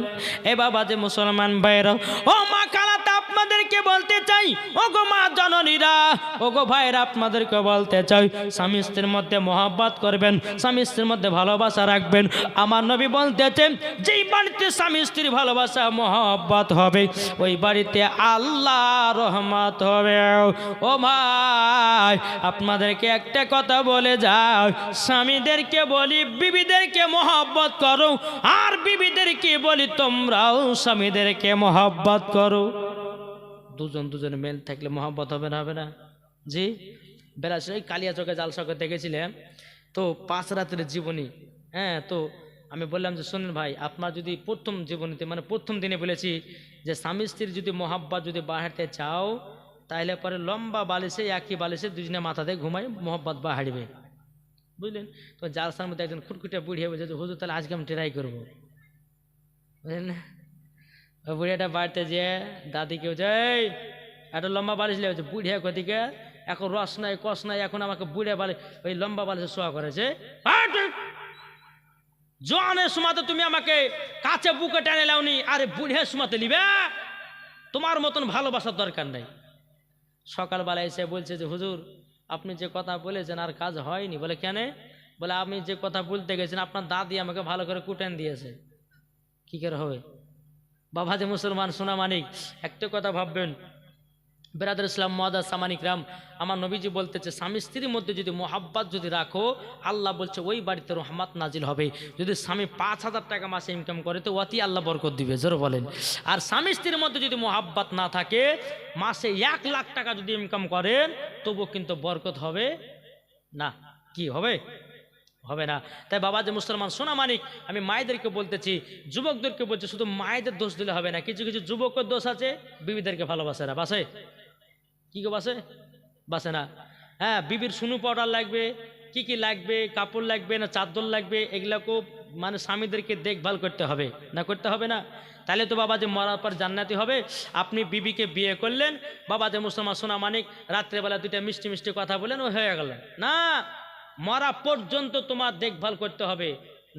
এ বাবা যে মুসলমান ভাইরা, ও মা কালাতে আপনাদেরকে বলতে চাই, ও গো মা জননীরা, ও গো ভাইরা, আপনাদেরকে বলতে চাই স্বামী স্ত্রীর মধ্যে মহব্বত করবেন, স্বামী স্ত্রীর মধ্যে ভালোবাসা রাখবেন। আমার নবী বলতেছেন যেই বাড়িতে স্বামী স্ত্রীর ভালোবাসা মহব্বত হবে ওই বাড়িতে আল্লাহ রহমত হবে। ও ভাই, আপনাদেরকে একটা কথা বলে যাও, স্বামীদেরকে বলি বিবিদেরকে মহব্বত করো, আর বিবিদেরকে বলি তোমরাও স্বামীদেরকে মহব্বত করো। দুজন দুজনে মেল থাকলে মহব্বত হবে না, হবে না? জি, বেলা সেই কালিয়া চকে জাল চকে দেখেছিলাম তো 5 রাতের জীবনী। হ্যাঁ, তো আমি বললাম যে শুনুন ভাই, আপনার যদি প্রথম জীবনীতে মানে প্রথম দিনে বলেছি যে স্বামী স্ত্রীর যদি মহাব্বত যদি বাড়াতে চাও তাহলে পরে লম্বা বালিশে একই বালিশে দুজনে মাথাতে ঘুমাই মহব্বত বাড়বে, বুঝলেন? তো জালসার মধ্যে একজন খুটখুটে বুড়িয়ে বলছে যে হুজুর তাহলে আজকে আমি ট্রাই করবো, বুঝলেন না? ওই বুড়িয়াটা বাড়িতে যেয়ে দাদিকেও যাই একটা লম্বা বালিশ লেগেছে, বুড়িয়া কদিকে এখন রস নাই কষ নাই, এখন আমাকে বুড়িয়া বালিশ ওই লম্বা বালিশে শোয়া করেছে। জোয়ানের সময়তে তুমি আমাকে কাছে বুকে টেনে লাওনি, আরে বুড়িয়ার সময়তে নিবে? তোমার মতন ভালোবাসার দরকার নাই। সকালবেলা এসে বলছে যে হুজুর আপনি যে কথা বলেছেন আর কাজ হয়নি। বলে কেন? বলে আমি যে কথা বলতে গেছেন আপনার দাদি আমাকে ভালো করে কুটেন দিয়েছে। কি করে হবে? বাবা যে মুসলমান সোনা মানিক, একটা কথা ভাববেন বেরাদর ইসলাম মুআদ্দাস সামানিক রাম, আমার নবীজি বলতেছে স্বামী স্ত্রীর মধ্যে যদি মোহাব্বত যদি রাখো আল্লাহ বলছে ওই বাড়িতে রহমত নাজিল হবে। যদি স্বামী 5,000 টাকা মাসে ইনকাম করে তো অতি আল্লাহ বরকত দিবে, জোরে বলেন। আর স্বামী স্ত্রীর মধ্যে যদি মোহাব্বত না থাকে মাসে 1 লাখ টাকা যদি ইনকাম করেন তবু কিন্তু বরকত হবে না। কি হবে? হবে না। তাই বাবা যে মুসলমান সোনা মানিক, আমি মায়েদেরকে বলতেছি, যুবকদেরকে বলছি, শুধু মায়েদের দোষ দিলে হবে না, কিছু কিছু যুবকের দোষ আছে, বিবিদেরকে ভালোবাসে না। বাসে কি গো? বাসে? বাসে না। হ্যাঁ, বিবির সুনু পাউডার লাগবে, কি কি লাগবে, কাপড় লাগবে না চাদর লাগবে, এগুলাকেও মানে স্বামীদেরকে দেখভাল করতে হবে না, করতে হবে না? তাহলে তো বাবা যে মরার পর জান্নাতি হবে। আপনি বিবিকে বিয়ে করলেন, বাবা যে মুসলমান সোনা মানিক রাত্রেবেলা 2টা মিষ্টি মিষ্টি কথা বলেন ও হয়ে গেল না, মরা পর্যন্ত তোমার দেখভাল করতে হবে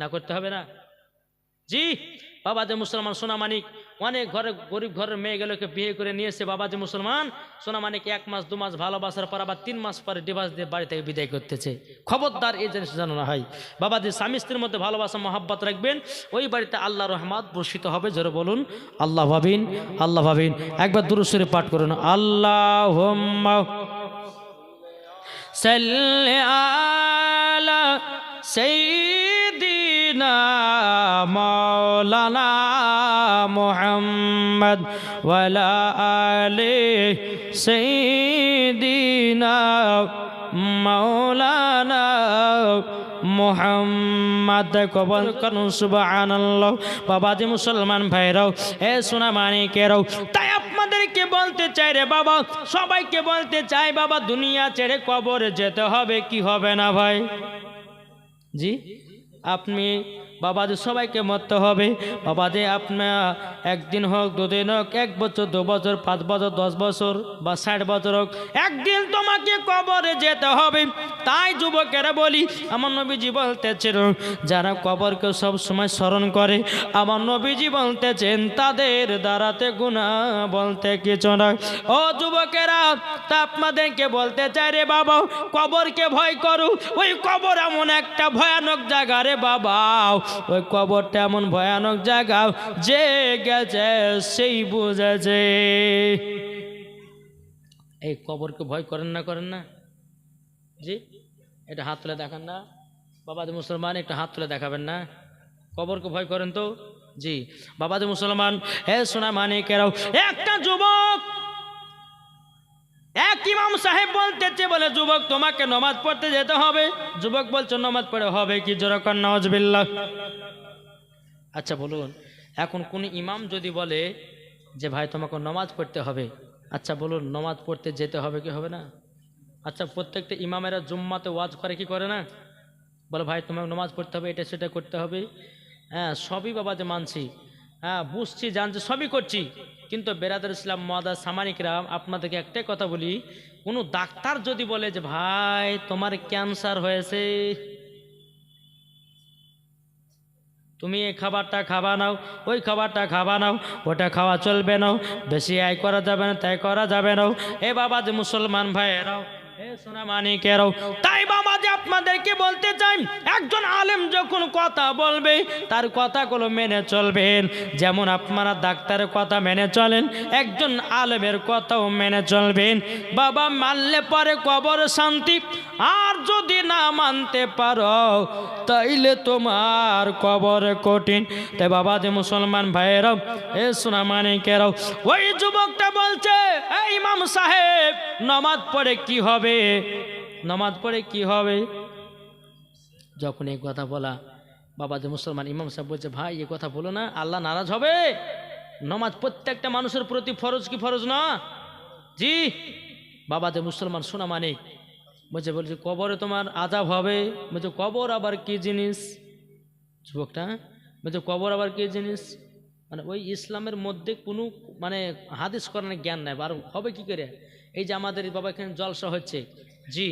না, করতে হবে না? জি, বাবা যে মুসলমান সোনা মানিক অনেক ঘরে গরিব ঘরের মেয়েগুলোকে বিয়ে করে নিয়েছে। বাবা যে মুসলমান সোনা মানিক 1 মাস 2 মাস ভালোবাসার পর আবার 3 মাস পরে ডিভোর্স দিয়ে বাড়ি থেকে বিদায় করতেছে। খবরদার এই জিনিস জানো না হয়। বাবা যে স্বামী স্ত্রীর মধ্যে ভালোবাসা মহাব্বত রাখবেন ওই বাড়িতে আল্লাহর রহমত বর্ষিত হবে। জোরে বলুন আল্লাহ ভাবিন, আল্লাহ ভাবিন। একবার দুরূদ শরীফ পাঠ করুন। আল্লাহুম্মা সাল্লি আলা সাইয়্যিদিনা মাওলানা মুহাম্মদ ওয়া আলা আলি সাইয়্যিদিনা মাওলানা মুহাম্মদ। কবল করুন সুবহানাল্লাহ। বাবাজি মুসলমান ভাইরাও, এ সোনা মানিকেরাও, তাই আপনাদেরকে বলতে চাই রে বাবা, সবাইকে বলতে চাই বাবা, দুনিয়া ছেড়ে কবরে যেতে হবে কি হবে না ভাই? জি, আপনি বাবা যে সবাইকে মরতে হবে। বাবা যে আপনার একদিন হোক 2 দিন হোক 1 বছর 2 বছর 5 বছর 10 বছর বা 60 বছর হোক, একদিন তোমাকে কবরে যেতে হবে। তাই যুবকেরা বলি, আমার নবীজি বলতেছেন যারা কবরকে সব সময় স্মরণ করে, আমার নবীজি বলতেছেন তাদের দ্বারাতে গুনাহ বলতে কিছু না। ও যুবকেরা, তা আপনাদেরকে বলতে চাই রে বাবা, কবরকে ভয় করো। ওই কবর এমন একটা ভয়ানক জায়গা রে বাবা, ওই কবরটা এমন ভয়ানক জায়গা যে গেছে সেই বুঝেছে। এই কবরকে ভয় করেন না, করেন না? জি, এটা হাত তুলে দেখান না বাবাজি মুসলমান, একটা হাত তুলে দেখাবেন না? কবরকে ভয় করেন তো? জি, বাবাজি মুসলমান, হে সোনা মানিকেরাও, একটা যুবক এক ইমাম সাহেব বলতেছে, বলে যুবক তোমাকে নামাজ পড়তে যেতে হবে। যুবক বলছে নামাজ পড়ে হবে কি? জোরে কর নাউজুবিল্লাহ। আচ্ছা বলুন, এখন কোন ইমাম যদি বলে যে ভাই তোমাকে নামাজ পড়তে হবে, আচ্ছা বলুন নামাজ পড়তে যেতে হবে কি হবে না? আচ্ছা, প্রত্যেকটা ইমামেরা জুম্মাতে ওয়াজ করে কি করে না? বলে ভাই তোমাকে নামাজ পড়তে হবে, এটা সেটা করতে হবে। হ্যাঁ, সবই বাবা যে মানছি, হ্যাঁ বুঝছি, জানছি, সবই করছি। কিন্তু বেরাদর ইসলাম মুআদ্দাস সামানিক রাম, আপনাদেরকে একটাই কথা বলি, কোনো ডাক্তার যদি বলে যে ভাই তোমার ক্যান্সার হয়েছে, তুমি এই খাবারটা খাবা নাও, ওই খাবারটা খাবা নাও, ওটা খাওয়া চলবে না, বেশি আয় করা যাবে না, তাই করা যাবে না। এ বাবা যে মুসলমান ভাইয়েরাও, এ সোনা মানিকেরাও, তাই বাবা যে আপনাদেরকে আপনাদেরকে বলতে চাই, একজন আলেম যখন কথা বলবে তার কথাগুলো মেনে চলবেন। যেমন আপনারা ডাক্তারের কথা মেনে চলেন, একজন আলেমের কথাও মেনে চলবেন। বাবা মানলে পরে কবর শান্তি, আর যদি না মানতে পারো তাইলে তোমার কবর কঠিন। তাই বাবা যে মুসলমান ভাইয়েরাও, এ সোনা মানিকেরাও, ওই যুবকটা বলছে, এই ইমাম সাহেব নামাজ পড়ে কি হবে, নামাজ পড়ে কি হবে? যখন এই কথা বলা, বাবা যে মুসলমান ইমাম সাহেব বলছে, ভাই এই কথা বলো না, আল্লাহ নারাজ হবে। নামাজ প্রত্যেকটা মানুষের প্রতি ফরজ কি ফরজ না? জি। বাবা যে মুসলমান সোনা মানিক বলছে কবরে তোমার আযাব হবে। বলছে কবর আবার কি জিনিস? যুবকটা বলছে কবর আবার কি জিনিস? মানে ওই ইসলামের মধ্যে কোনো মানে হাদিস কোরআনের জ্ঞান নাই, আর হবে কি করে? এই যে আমাদের বাবা এখানে জলসা হচ্ছে, জি,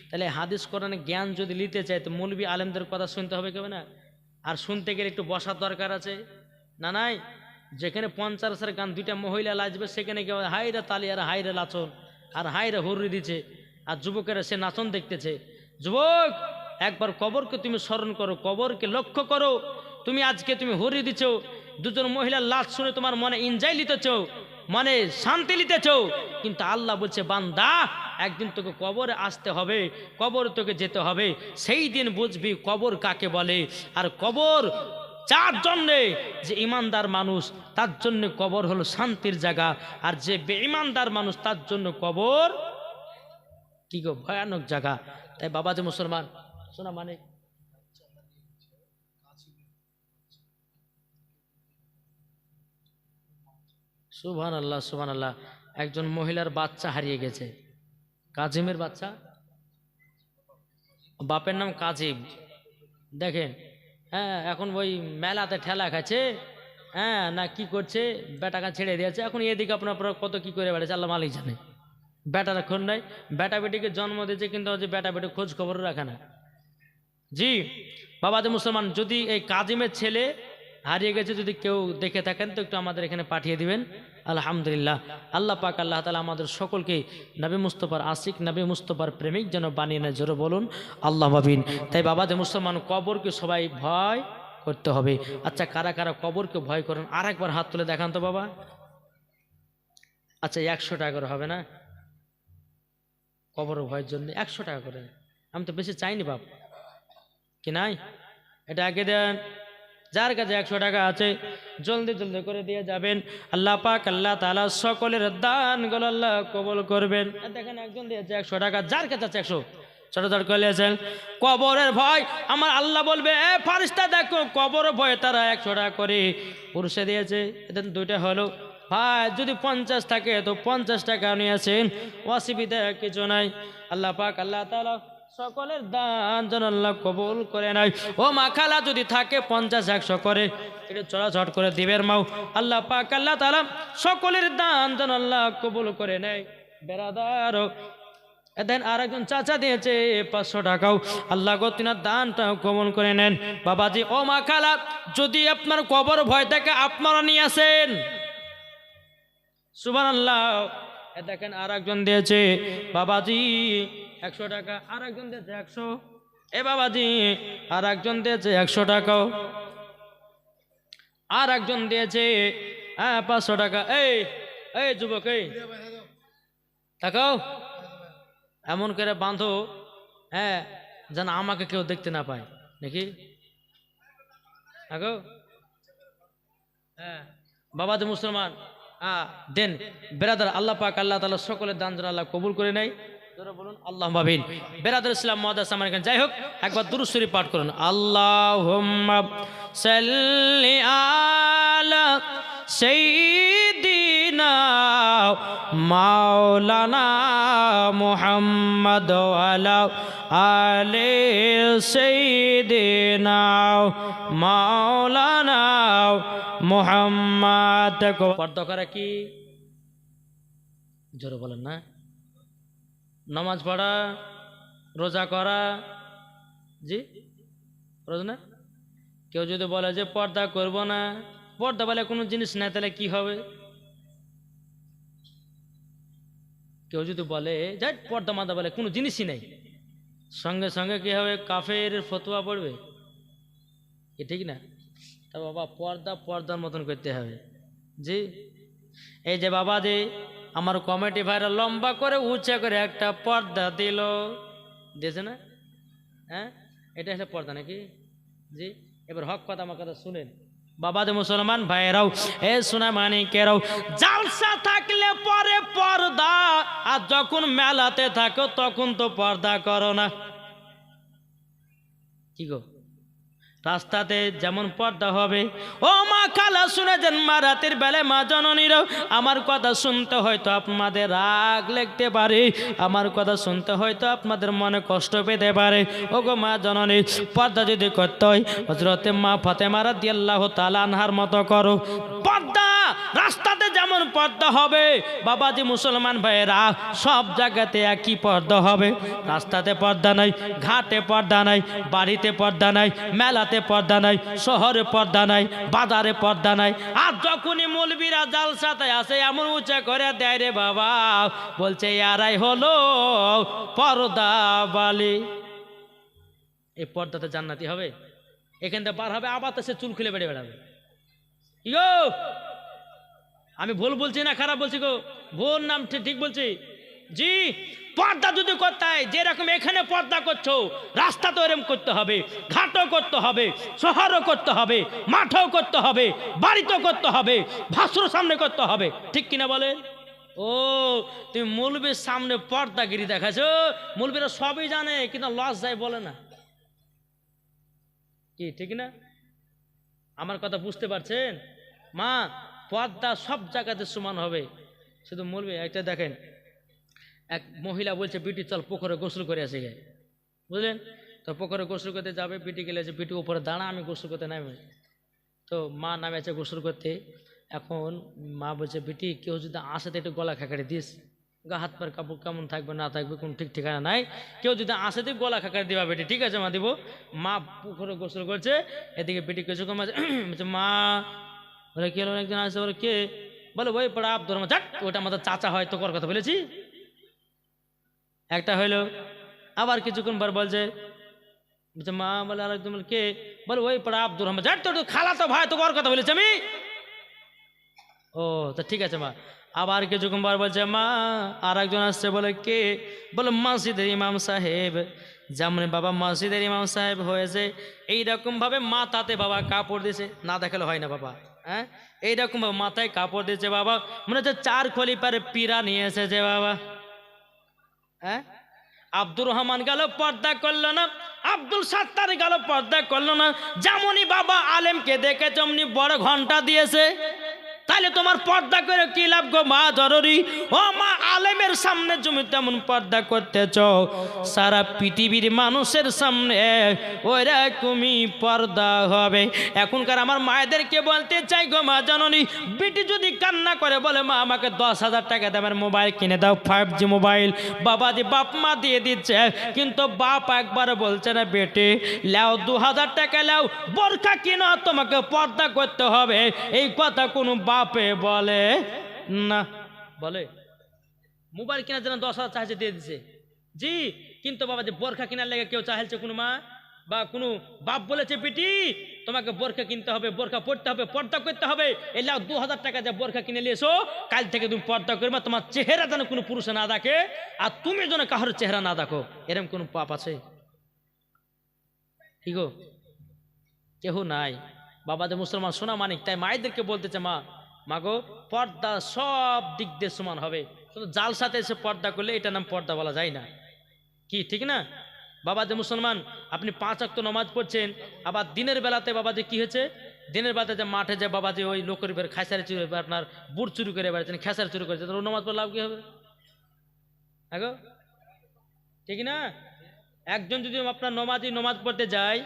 তাহলে হাদিস কোরআনের জ্ঞান যদি নিতে চাই তো মৌলবি আলেমদের কথা শুনতে হবে, কেবে না? আর শুনতে গেলে একটু বসার দরকার আছে না? নাই, যেখানে পঞ্চাশের গান দুইটা মহিলা লাচবে সেখানে কেউ হাইরা তালি আর হাইরা লাচন আর হাইরা হুররি দিচ্ছে, আর যুবকেরা সে নাচন দেখতেছে। যুবক, একবার কবরকে তুমি স্মরণ করো, কবরকে লক্ষ্য করো। তুমি আজকে তুমি হুররি দিচ্ছ, দুজন মহিলার লাচ শুনে তোমার মনে এনজয় নিতেছ, মানে শান্তি নিতেছ, কিন্তু আল্লাহ বলছে বান্দা একদিন তোকে কবরে আসতে হবে, কবর তোকে যেতে হবে, সেই দিন বুঝবি কবর কাকে বলে। আর কবর যার জন্যে, যে ইমানদার মানুষ তার জন্য কবর হলো শান্তির জায়গা, আর যে বেঈমানদার মানুষ তার জন্য কবর কি গো ভয়ানক জায়গা। তাই বাবা যে মুসলমান শোনা মানে সুবহানাল্লাহ সুবহানাল্লাহ, একজন মহিলার বাচ্চা হারিয়ে গেছে, কাজিমের বাচ্চা, বাপের নাম কাজিম। দেখেন, হ্যাঁ, এখন ওই মেলাতে ঠেলা খাচ্ছে, হ্যাঁ, না কি করছে, বেটাকে ছেড়ে দিয়েছে। এখন এদিকে আপনার কত কি করে বেড়েছে আল্লাহ মালিক জানে। বেটার এখন নাই, বেটা বেটিকে জন্ম দিয়েছে, কিন্তু যে বেটা বেটি খোঁজ খবর রাখে না। জি বাবা যে মুসলমান, যদি এই কাজিমের ছেলে হারিয়ে গেছে যদি কেউ দেখে থাকেন তো একটু আমাদের এখানে পাঠিয়ে দিবেন। আলহামদুলিল্লাহ, আল্লাহ পাক আল্লাহ তাআলা আমাদের সকলকে নবী মুস্তফার আশিক, নবী মুস্তফার প্রেমিক যেন বানিয়ে নেয়, জোরে বলুন আল্লাহ মাবিন। তাই বাবা যে মুসলমান, কবরকে সবাই ভয় করতে হবে। আচ্ছা, কারা কারা কবরকে ভয় করেন আর একবার হাত তুলে দেখান তো বাবা। আচ্ছা, 100 টাকা করে হবে না? কবর ভয়ের জন্য 100 টাকা করে, আমি তো বেশি চাইনি বাপ, কি নাই? এটা আগে দেন, যার কাছে 100 টাকা আছে জলদি জলদি করে দিয়ে যাবেন। আল্লাহ পাক আল্লাহ তাআলা সকলের দানগুলো আল্লাহ কবুল করবেন। দেখেন একজন দিয়েছে 100 টাকা, যার কাছে আছে 100 ছোট করেছেন। কবরের ভয় আমার আল্লাহ বলবে, এ ফারিস্তা দেখো, কবরের ভয়ে তারা 100 টাকা করে পুরুষে দিয়েছে। এদের দুইটা হলো ভাই, যদি 50 থাকে তো 50 টাকা নিয়েছেন, অসুবিধা কিছু নাই। আল্লাহ পাক আল্লাহ তাআলা সকলের দান যেন আল্লাহ কবুল করে নাই। ও মা খালা যদি থাকে 50-100 করে এটা চড়াচড় করে দিবের মাও, আল্লাহ পাক আল্লাহ তাআলা সকলের দান যেন আল্লাহ কবুল করে নেয়। বেরাদার দেন, আর একজন চাচা দিয়েছে 500 টাকাও, আল্লাহ গো তিনার দানটাও কবুল করে নেন। বাবাজি ও মা খালা, যদি আপনার কবর ভয় থাকে আপনারা নিয়ে আসেন। সুবহানাল্লাহ। দেখেন আর একজন দিয়েছে বাবাজি 100 টাকা, আর একজন দিয়েছে 100। এ বাবাজি আর একজন দিয়েছে 100 টাকাও, আর একজন দিয়েছে 500 টাকা। এই এই যুবক, এই তাকাও, এমন করে বাঁধো, হ্যাঁ, যেন আমাকে কেউ দেখতে না পায় নাকি। তাকাও, হ্যাঁ বাবাজি মুসলমান, দেন বেরাদার, আল্লাহ পাক আল্লাহ তাআলা সকলের দান যেন আল্লাহ কবুল করে নেয়, জোরে বলুন আল্লাহুম্মা আমিন। বেরাদার ইসলাম মুআদ্দাস আমার এখানে যাই হোক, একবার দুরূদ শরীফ পাঠ করুন। আল্লাহুম্মা সাল্লি আলা সাইয়্যিদিনা মাওলানা মুহাম্মদ ওয়া আলা আলি সাইয়্যিদিনা মাওলানা মুহাম্মদ। পর্দা করা কি? জোরে বলেন না। নামাজ পড়া, রোজা করা, জি রোজা না। কেউ যদি বলে যে পর্দা করব না, পর্দা বলে কোনো জিনিস নাই, তাহলে কি হবে? কেউ যদি বলে যে পর্দা মাদা বলে কোনো জিনিসই নেই, সঙ্গে সঙ্গে কি হবে, কাফের ফতোয়া পড়বে, কি ঠিক না? তা বাবা পর্দা পর্দার মতন করতে হবে। জি, এই যে বাবা যে আমার কমিটি ভাইরা লম্বা করে উঁচা করে একটা পর্দা দিল, দিয়েছে না? হ্যাঁ, এটা হচ্ছে পর্দা নাকি? জি, এবার হক কথা আমার কথা শুনেন বাবা যে মুসলমান ভাইরাও, এ সোনা মানিকেরাও, জালসা থাকলে পরে পর্দা, আর যখন মেলাতে থাকো তখন তো পর্দা করো না। কি গো, রাস্তাতে যেমন পর্দা হবে, ও মা খালা শুনেছেন, মা রাতের বেলায় মা জননীরাও আমার কথা শুনতে হয়তো আপনাদের রাগ লাগতে পারে, আমার কথা শুনতে হয়তো আপনাদের মনে কষ্ট পেতে পারে। ও গো মা জননী, পর্দা যদি করতে হয় হযরতে মা ফাতেমা রাদিয়াল্লাহু তাআলা আনহার মতো করো। পর্দা রাস্তাতে যেমন পর্দা হবে, বাবাজি মুসলমান ভাইয়েরা, সব জায়গাতে একই পর্দা হবে। রাস্তাতে পর্দা নাই, ঘাটে পর্দা নাই, বাড়িতে পর্দা নাই, মেলাতে পর্দা নাই, শহরে পর্দা নাই, বাজারে পর্দা নাই। আর যখনই মৌলবীরা জালসাতে আসে এমন উঁচা করে দেয় রে বাবা, বলছে ইয়ারাই হলো পর্দা বালি। এই পর্দাতে জান্নাতি হবে, এখান থেকে বার হবে, আবার তো সে চুল খুলে বেড়ে বেড়াবে। ইয়ো, আমি ভুল বলছি না খারাপ বলছি গো? ভুল নাম ঠিক বলছি? জি, পর্দা যদি করতে হয়, যেরকম এখানে পর্দা করছো, রাস্তা তো এরকম করতে হবে, ঘাটও করতে হবে, শহরও করতে হবে, মাঠও করতে হবে, বাড়িতেও করতে হবে, ভাসুর সামনে করতে হবে, ঠিক কিনা বলে? ও, তুমি মৌলবীর সামনে পর্দাগিরি দেখাছো, মৌলবীরা সবই জানে কিন্তু লস যায় বলে না, কি ঠিক না? আমার কথা বুঝতে পারছেন মা? পর্দা সব জায়গাতে সমান হবে, শুধু মৌলবী। একটা দেখেন, এক মহিলা বলছে বিটি চল পুকুরে গোসল করে আসে গে, বুঝলেন? তো পুকুরে গোসল করতে যাবে, বিটি গেলে যে বিটি উপরে দাঁড়া, আমি গোসল করতে নামে। তো মা নামেছে গোসল করতে। এখন মা বলছে বিটি কেউ যদি আসে তো একটু গলা খাকারে দিস, গা হাত পার কাপড় কেমন থাকবে না থাকবে কোনো ঠিক ঠিকানা নাই, কেউ যদি আসে তো গলা খাকারে দিবা বেটি। ঠিক আছে মা, দিব। মা পুকুরে গোসল করছে, এদিকে বেটি কিছু কম আছে, বলছে মা, বলে কে একজন আসে, বলে কে? বলে ওই পড়া আব্দুর রহমান। যাক, ওটা আমাদের চাচা হয়, তো কর কথা বলেছি একটা হইলো। আবার কিছুক্ষণ পর বলছে মা, বলে আর একদম কে? বলে ওই পড়া আব্দুর রহমান। যাক, তো খালা তো ভাই, তো কর কথা বলেছি আমি। ও, তো ঠিক আছে মা। আবার কিছুক্ষণ পর বলছে মা, আর একজন আসছে, বলে কে? বলে মসজিদের ইমাম সাহেব। যেমন বাবা মসজিদের ইমাম সাহেব হয়েছে, এইরকম ভাবে মাথাতে বাবা কাপড় দিয়েছে, না দেখালে হয় না বাবা। হ্যাঁ, এইরকম ভাবে মাথায় কাপড় দিয়েছে বাবা, মনে হচ্ছে 4 খলিফারে পীরা নিয়ে এসেছে বাবা। হ্যাঁ, আব্দুর রহমান গেল পর্দা করলো না, আব্দুল সাত্তার গেল পর্দা করলো না। যেমনই বাবা আলেমকে দেখে তেমনি বড় ঘন্টা দিয়েছে। তাহলে তোমার পর্দা করে কি লাভ গো মা জরুরি? ও মা, আলেমের সামনে তুমি তেমন পর্দা করতেছ, সারা পৃথিবীর মানুষের সামনে ওইরকমই পর্দা হবে। এখনকার আমার মায়েদেরকে বলতে চাই গো মা জননী, বেটি যদি কান্না করে বলে মা আমাকে 10,000 টাকা দামের মোবাইল কিনে দাও, 5G মোবাইল, বাবাজি বাপ মা দিয়ে দিচ্ছে, কিন্তু বাপ একবার বলছে না বেটি লাও 2,000 টাকা লাও, বোরকা কিনো, তোমাকে পর্দা করতে হবে, এই কথা কোনো বাপে বলে না। বলে মোবাইল কেনার জন্য 10,000 চাইছে, দিয়ে দিছে। জি, কিন্তু বাবা যে বোরখা কেনার লেগে কেউ চাইছে কোনো মা বা কোনো বাপ বলেছে বেটি তোমাকে বোরখা কিনতে হবে, বোরখা পড়তে হবে, পর্দা করতে হবে, এই লাও 2,000 টাকা যে বোরখা কিনে নিয়ে এসো, কাল থেকে তুমি পর্দা করবে, তোমার চেহারা যেন কোনো পুরুষে না দেখে, আর তুমি যেন কারোর চেহারা না দেখো, এরকম কোনো পাপ আছে? ঠিক গো, কেহ নাই। বাবা যে মুসলমান সোনা মানিক, তাই মায়েদেরকে বলতেছে মা, মাগো পর্দা সব দিক দিয়ে সমান হবে, শুধু জালসাতে এসে পর্দা করলে এটা নাম পর্দা বলা যায় না, কি ঠিক না? বাবা যে মুসলমান, আপনি 5 ওয়াক্ত নামাজ পড়ছেন, আবার দিনের বেলাতে বাবা যে কি হয়েছে, দিনের বেলাতে যে মাঠে যে বাবা যে ওই লোকের বের খাইসারি চুরি, আপনার বুট চুরি করে বেড়াচ্ছেন, খেসারি চুরি করেছেন, ও নামাজ পড়লে লাভ কি হবে? আগো ঠিক না? একজন যদি আপনার নমাজ পড়তে যায়,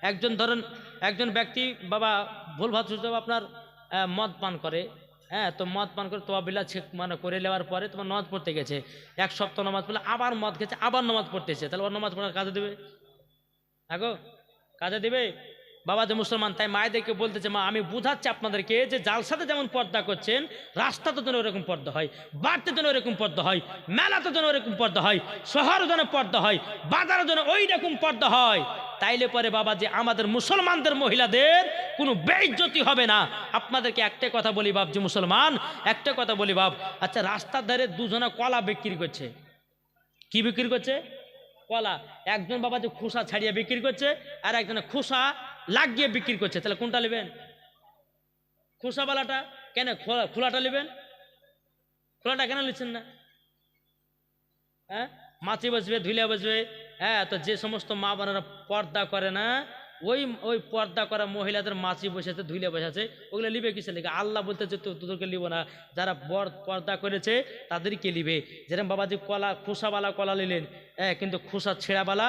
একজন ধরেন একজন ব্যক্তি বাবা ভুল ভাত আপনার মদ পান করে, হ্যাঁ, তো মদ পান করে তোয়া বিলা মানে করে নেওয়ার পরে তোমার নামাজ পড়তে গেছে, 1 সপ্তাহ নামাজ পড়লে আবার মদ খেয়েছে, আবার নামাজ পড়তেছে, তাহলে ওর নামাজ পড়ার কাজে দেবে? আগো কাজে দিবে? বাবা যে মুসলমান, তাই মায়েদেরকে বলতেছে, মা আমি বুঝাচ্ছি আপনাদেরকে যে জালসাতে যেমন পর্দা করছেন, রাস্তাতে যেন ওরকম পর্দা হয়, বাড়িতে যেন ওরকম পর্দা হয়, মেলাতে যেন ওরকম পর্দা হয়, শহরে যেন পর্দা হয়, বাজারে যেন ওই রকম পর্দা হয়। তাইলে পরে বাবা যে আমাদের মুসলমানদের মহিলাদের কোনো বেইজ্জতি হবে না। আপনাদেরকে একটা কথা বলি বাপ, যে মুসলমান একটা কথা বলি বাপ, আচ্ছা রাস্তার ধারে দুজনে কলা বিক্রি করছে, কি বিক্রি করছে? কলা। একজন বাবা যে খোসা ছাড়িয়ে বিক্রি করছে, আর একজনে খোসা লাগিয়ে বিক্রি করছে, তাহলে কোনটা নেবেন? খোসাওয়ালাটা। কেন খোলাটা নেবেন? খোলাটা কেন নিচ্ছেন না? হ্যাঁ, মাছি বসবে, ধুলে বসবে। হ্যাঁ, তো যে সমস্ত মা বোনেরা পর্দা করে না, ওই পর্দা করা মহিলাদের মাছি বসেছে, ধুলে বসেছে, ওগুলো লিবে কিসের লিখে? আল্লাহ বলতেছে তোদেরকে লিব না, যারা পর্দা করেছে তাদেরকে লিবে। যেরকম বাবা যে কলা খোসাওয়ালা কলা নিলেন, হ্যাঁ, কিন্তু খোসা ছেঁড়াওয়ালা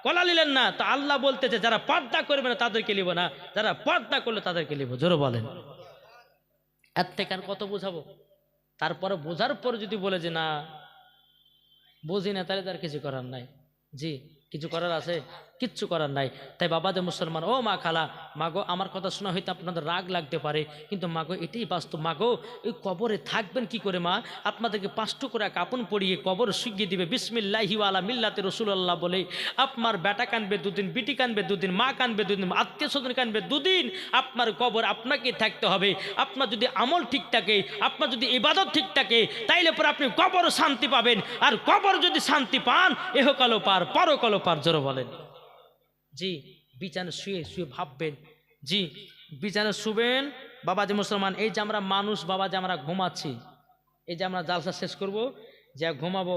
কলা নিলেন না, তো আল্লাহ বলতেছে যারা পর্দা করবে না তাদেরকে লিব না, যারা পর্দা করলে তাদেরকে লিব। জোরে বলেন। এর থেকে আর কত বোঝাবো? তারপরে বোঝার পর যদি বলে যে না বুঝি না, তাহলে তার কিছু করার নাই। জি, কিছু করার আছে? কিচ্ছু করার নাই। তাই বাবা যে মুসলমান, ও মা খালা, মাগো আমার কথা শোনা হয়তো আপনাদের রাগ লাগতে পারে, কিন্তু মাগো এটাই বাস্তব। মাগো ওই কবরে থাকবেন কি করে মা? আপনাদেরকে 5 টুকরা কাপড় পরিয়ে কবর শুকিয়ে দিবে, বিসমিল্লাহি ওয়া আলা মিল্লাতি রাসূলুল্লাহ বলে। আপনার বেটা কানবে 2 দিন, বিটি কানবে 2 দিন, মা কানবে 2 দিন, আত্মীয় স্বজন কানবে 2 দিন। আপনার কবর আপনাকে থাকতে হবে। আপনার যদি আমল ঠিক থাকে, আপনার যদি ইবাদত ঠিক থাকে, তাইলে পরে আপনি কবর শান্তি পাবেন। আর কবর যদি শান্তি পান, এহকালও পার, পরকালও পার। জোরে বলেন। জি, বিছানা শুয়ে শুয়ে ভাববেন। জি, বিছানা শুবেন। বাবা যে মুসলমান, এই যে আমরা মানুষ বাবা, যে আমরা ঘুমাচ্ছি, এই যে আমরা জালসা শেষ করব, যে ঘুমাবো,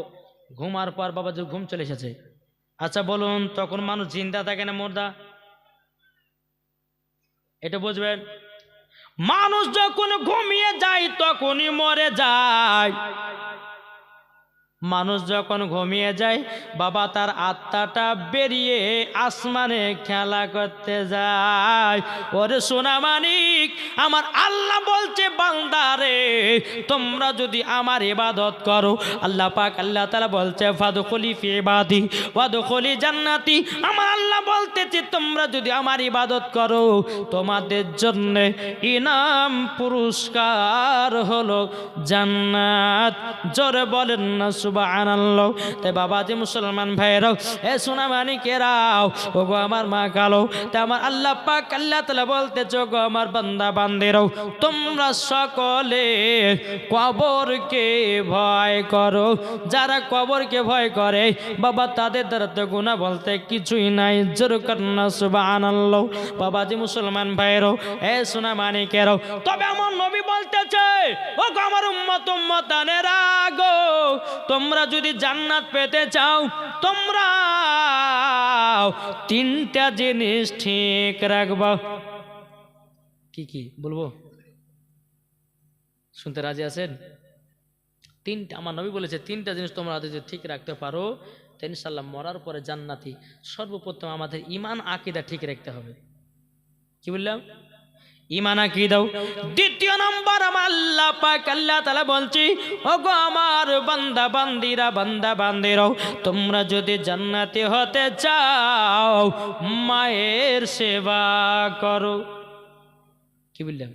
ঘুমার পর বাবা যে ঘুম চলে এসেছে, আচ্ছা বলুন তখন মানুষ জিন্দা থাকে না মুর্দা? এটা বুঝবেন। মানুষ যখন ঘুমিয়ে যায় তখনই মরে যায়। মানুষ যখন ঘুমিয়ে যায় বাবা, তার আত্মাটা বেরিয়ে আসমানে খেলা করতে যায়। ওরে সোনা মানিক, আমার আল্লাহ বলছে বান্দারে, তোমরা যদি আমার ইবাদত করো, আল্লাহ পাক আল্লাহ তাআলা বলছে ফাদখুলি ফি ইবাদি ওয়াদখুলি জান্নাতি। আমার আল্লাহ বলতেছে তোমরা যদি আমার ইবাদত করো, তোমাদের জন্য ইনাম পুরস্কার হলো জান্নাত। জোরে বলেন না সুবহানাল্লাহ। তাই বাবা যে মুসলমান ভাইরাও, এ সোনা মানিকেরাও, ও গো আমার মা কালো, তা আমার আল্লাহ পাক আল্লাহ তাআলা বলতেছে, গো আমার বান্দা বান্দিরাও, তোমরা সকলে কবরকে ভয় করো। যারা কবরকে ভয় করে বাবা, তাদের দ্বারা তো গুনাহ বলতে কিছুই নাই। জোরে করেন না সুবহানাল্লাহ। বাবা যে মুসলমান ভাইরাও, এ সোনা মানিকেরাও, তবে আমার নবী বলতেছে, ও গো আমার উম্মত উম্মতানেরা গো, তোমরা যদি জান্নাত পেতে চাও, তোমরা 3টা জিনিস ঠিক রাখবা। কি কি বলবো? শুনতে রাজি আছেন? 3টা, আমার নবী বলেছে 3টা জিনিস তোমরা যদি ঠিক রাখতে পারো, তো ইনশাআল্লাহ মরার পরে জান্নাতি। সর্বপ্রথম আমাদের ঈমান আকীদা ঠিক রাখতে হবে। কি বললাম? ঈমান আকীদা। দ্বিতীয় নম্বর আমার আল্লাহ পাক আল্লাহ তাআলা বলছি, ওগো আমার বান্দা বান্দিরা, বান্দা বান্দিরাও, তোমরা যদি জান্নাতি হতে চাও, মায়ের সেবা করো। কি বললাম?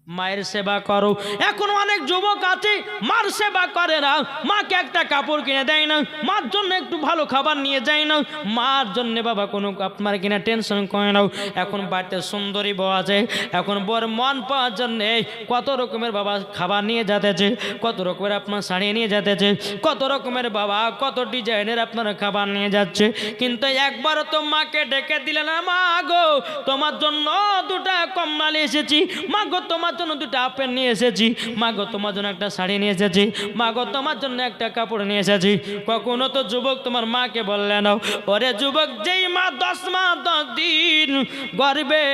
মায়ের সেবা করো। এখন অনেক যুবক আছে মার সেবা করে না, মাকে একটা কাপড় কিনে দেয় না, মার জন্য একটু ভালো খাবার নিয়ে যায় না, মার জন্য বাবা কোনো আপনার কিনা টেনশন করে নাও। এখন বাড়িতে সুন্দরী বউ আছে, এখন বর মন পাওয়ার জন্যে কত রকমের বাবা খাবার নিয়ে যেতেছে, কত রকমের আপনার শাড়ি নিয়ে যেতেছে, কত রকমের বাবা কত ডিজাইনের আপনার খাবার নিয়ে যাচ্ছে, কিন্তু একবার তো মাকে ডেকে দিলে না, মা গো তোমার জন্য 2টা কম্বল এসেছি, মা গো তোমার জন্য 2টা আপেল নিয়ে এসেছি, মা গো তোমার জন্য একটা শাড়ি নিয়ে এসেছি, মা গো তোমার জন্য একটা কাপড় নিয়ে এসেছি। কখনো তো যুবক তোমার মাকে বললে না? ওরে যুবক, যেই মা 10 মাস 10 দিন গর্ভে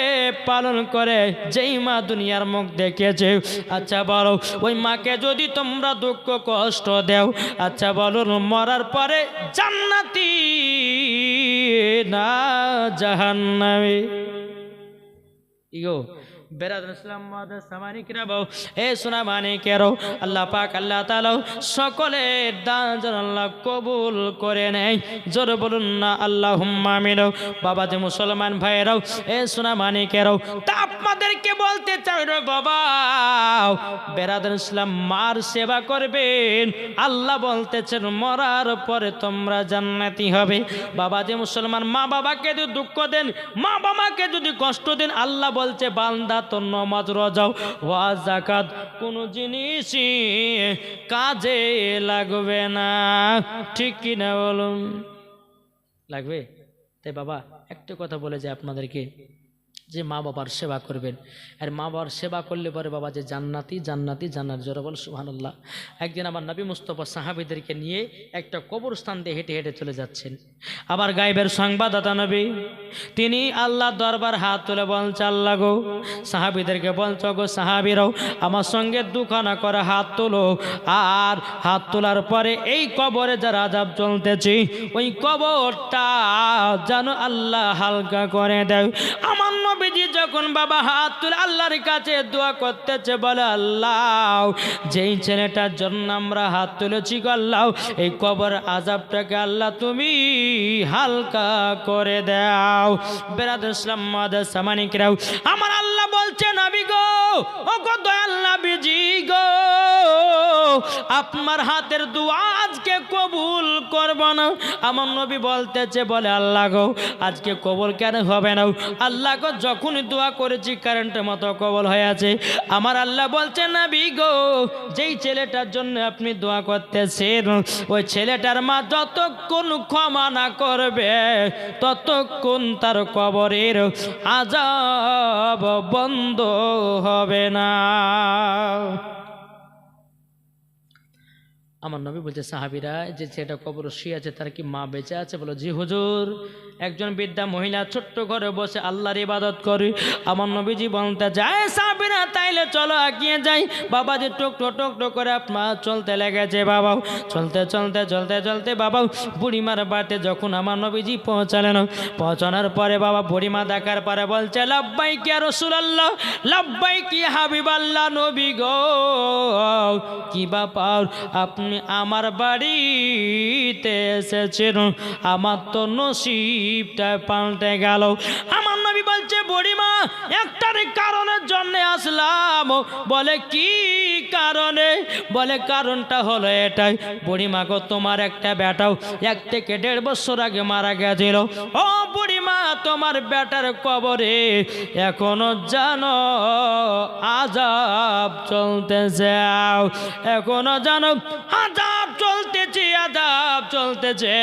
পালন করে, যেই মা দুনিয়ার মুখ দেখেছে, আচ্ছা বলো ওই মাকে যদি তোমরা দুঃখ কষ্ট দেও, আচ্ছা বলো মরার পরে জান্নাতি না জাহান্নামী? ইগো বেরাদার ইসলাম মুআদ্দাস সামানি কিরাম এ সোনা মানিকেরও আল্লাহ পাক আল্লাহ তাআলা সকলের দান যেন আল্লাহ কবুল করে নেয়। জোরে বলুন না আল্লাহুম্মা আমিন। বাবা যে মুসলমান ভাইয়েরাও এ সোনা মানিকেরও তা আপনাদেরকে বলতে চাই রে বাবা, বেরাদার ইসলাম মার সেবা করবেন, আল্লাহ বলতেছেন মরার পরে তোমরা জান্নাতি হবে। বাবা যে মুসলমান মা বাবাকে যদি দুঃখ দেন, মা বাবাকে যদি কষ্ট দেন, আল্লাহ বলছে বান্দা তোর নামাজ রোজা ওয়াজ যাকাত কোনো জিনিসই কাজে লাগবে না। ঠিক কি না বলুন? লাগবে? তাই বাবা একটা কথা বলে যায় আপনাদেরকে, যে মা বাবার সেবা করবেন, আর মা বাবার সেবা করলে পরে বাবা যে জান্নাতি জান্নাতি জান্নাত। জোরে বল সুবহানাল্লাহ। একদিন আমার নবী মুস্তাফা সাহাবীদেরকে নিয়ে একটা কবরস্থান দিয়ে হেঁটে হেঁটে চলে যাচ্ছেন। আবার গায়েবের সংবাদদাতা নবী তিনি আল্লাহ দরবার হাত তুলে বলছে আল্লাহ গো, সাহাবীদেরকে বলছ গো সাহাবীরাও আমার সঙ্গে দুখানা করে হাত তোলো, আর হাত তোলার পরে এই কবরে যারা আযাব চলতেছে ওই কবরটা যেন আল্লাহ হালকা করে দেয়। আমার নবীজি যখন বাবা হাত তুলে আল্লাহর কাছে দোয়া করতেছে, বলে আল্লাহ যেই ছেলেটার জন্য আমরা হাত তুলেছি গো আল্লাহ, এই কবর আযাবটাকে আল্লাহ তুমি হালকা করে দাও। বেরাদার ইসলাম মুআদ্দাস সামানি কিরাম আমার আল্লাহ বলছে নবী গো, ও গো দয়াল নবীজি গো, আপনার হাতের দোয়া আজকে কবুল করব না। আমার নবী বলতেছে, বলে আল্লাহ গো আজকে কবুল কেন হবে না? আল্লাহ গো যখনই দোয়া করেছি কারেন্টের মতো কবুল হয়ে আছে। আমার আল্লাহ বলছে নবী গো, যেই ছেলেটার জন্য আপনি দোয়া করতেছেন ওই ছেলেটার মা যতক্ষণ ক্ষমা না করবে ততক্ষণ তার কবরের আযাব বন্ধ হবে না। আমার নবী বলছে সাহাবীরা যে ছেলেটা কবর শুয়ে আছে তার কি মা বেঁচে আছে? বলো জি হুজুর। একজন বৃদ্ধা মহিলা ছোট্ট ঘরে বসে আল্লাহর ইবাদত করে। আমার নবীজি বলতে যায় সাহাবীরা তাইলে চলো এগিয়ে যাই। বাবাজি টুক করে আপনার চলতে লেগেছে। বাবা চলতে চলতে চলতে চলতে বাবা বুড়িমার বাড়িতে যখন আমার নবীজি পৌঁছালেন, পৌঁছানোর পরে বাবা বুড়িমা দেখার পরে বলছে লাব্বাইক ইয়া রাসূলুল্লাহ, লাব্বাইক ইয়া হাবিবাল্লাহ, নবী গো কি ব্যাপার আপনি আমার বাড়িতে এসেছেন, আমার তো নসিবটা পাল্টে গেল। আমার নবী বলছে বুড়িমা একটার কারণের জন্য আসলাম। বলে কি কারণে? বলে কারণটা হলো এটাই, বুড়িমা গো তোমার একটা বেটাও 1 থেকে 1.5 বছর আগে মারা গেছিল। ও বুড়িমা তোমার বেটার কবরে এখনো জানো আযাব চলতেছে, এখনো জানো আযাব চলতেছে, আযাব চলতেছে।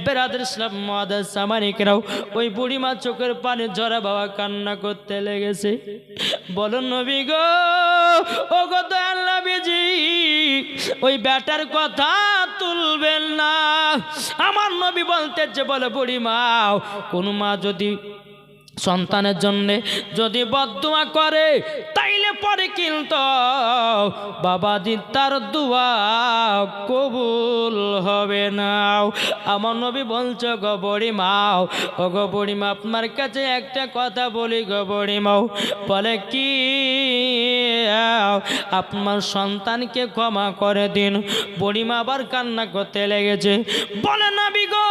বেরাদার ইসলাম মুআদ্দাস সামানি কিরাম ওই বুড়িমা চোখের পানি ঝরা বাবা কান্না করতে লেগেছে। বলুন নবী গো, ও গো দয়াল নবীজি ওই বেটার কথা তুলবেন না। আমার নবী বলতেছে, বলে বুড়িমা কোন মা যদি সন্তানের জন্য যদি বদদুয়া করে তাইলে পরে কিন্তু বাবাজি তার দোয়া কবুল হবে না। আমার নবী বলছে গো বুড়িমাও, ও গো বুড়িমা আপনার কাছে একটা কথা বলি গো বুড়িমাও। বলে কি? আপনার সন্তানকে ক্ষমা করে দিন। বুড়িমা আবার কান্না করতে লেগেছে। বলে নবী গো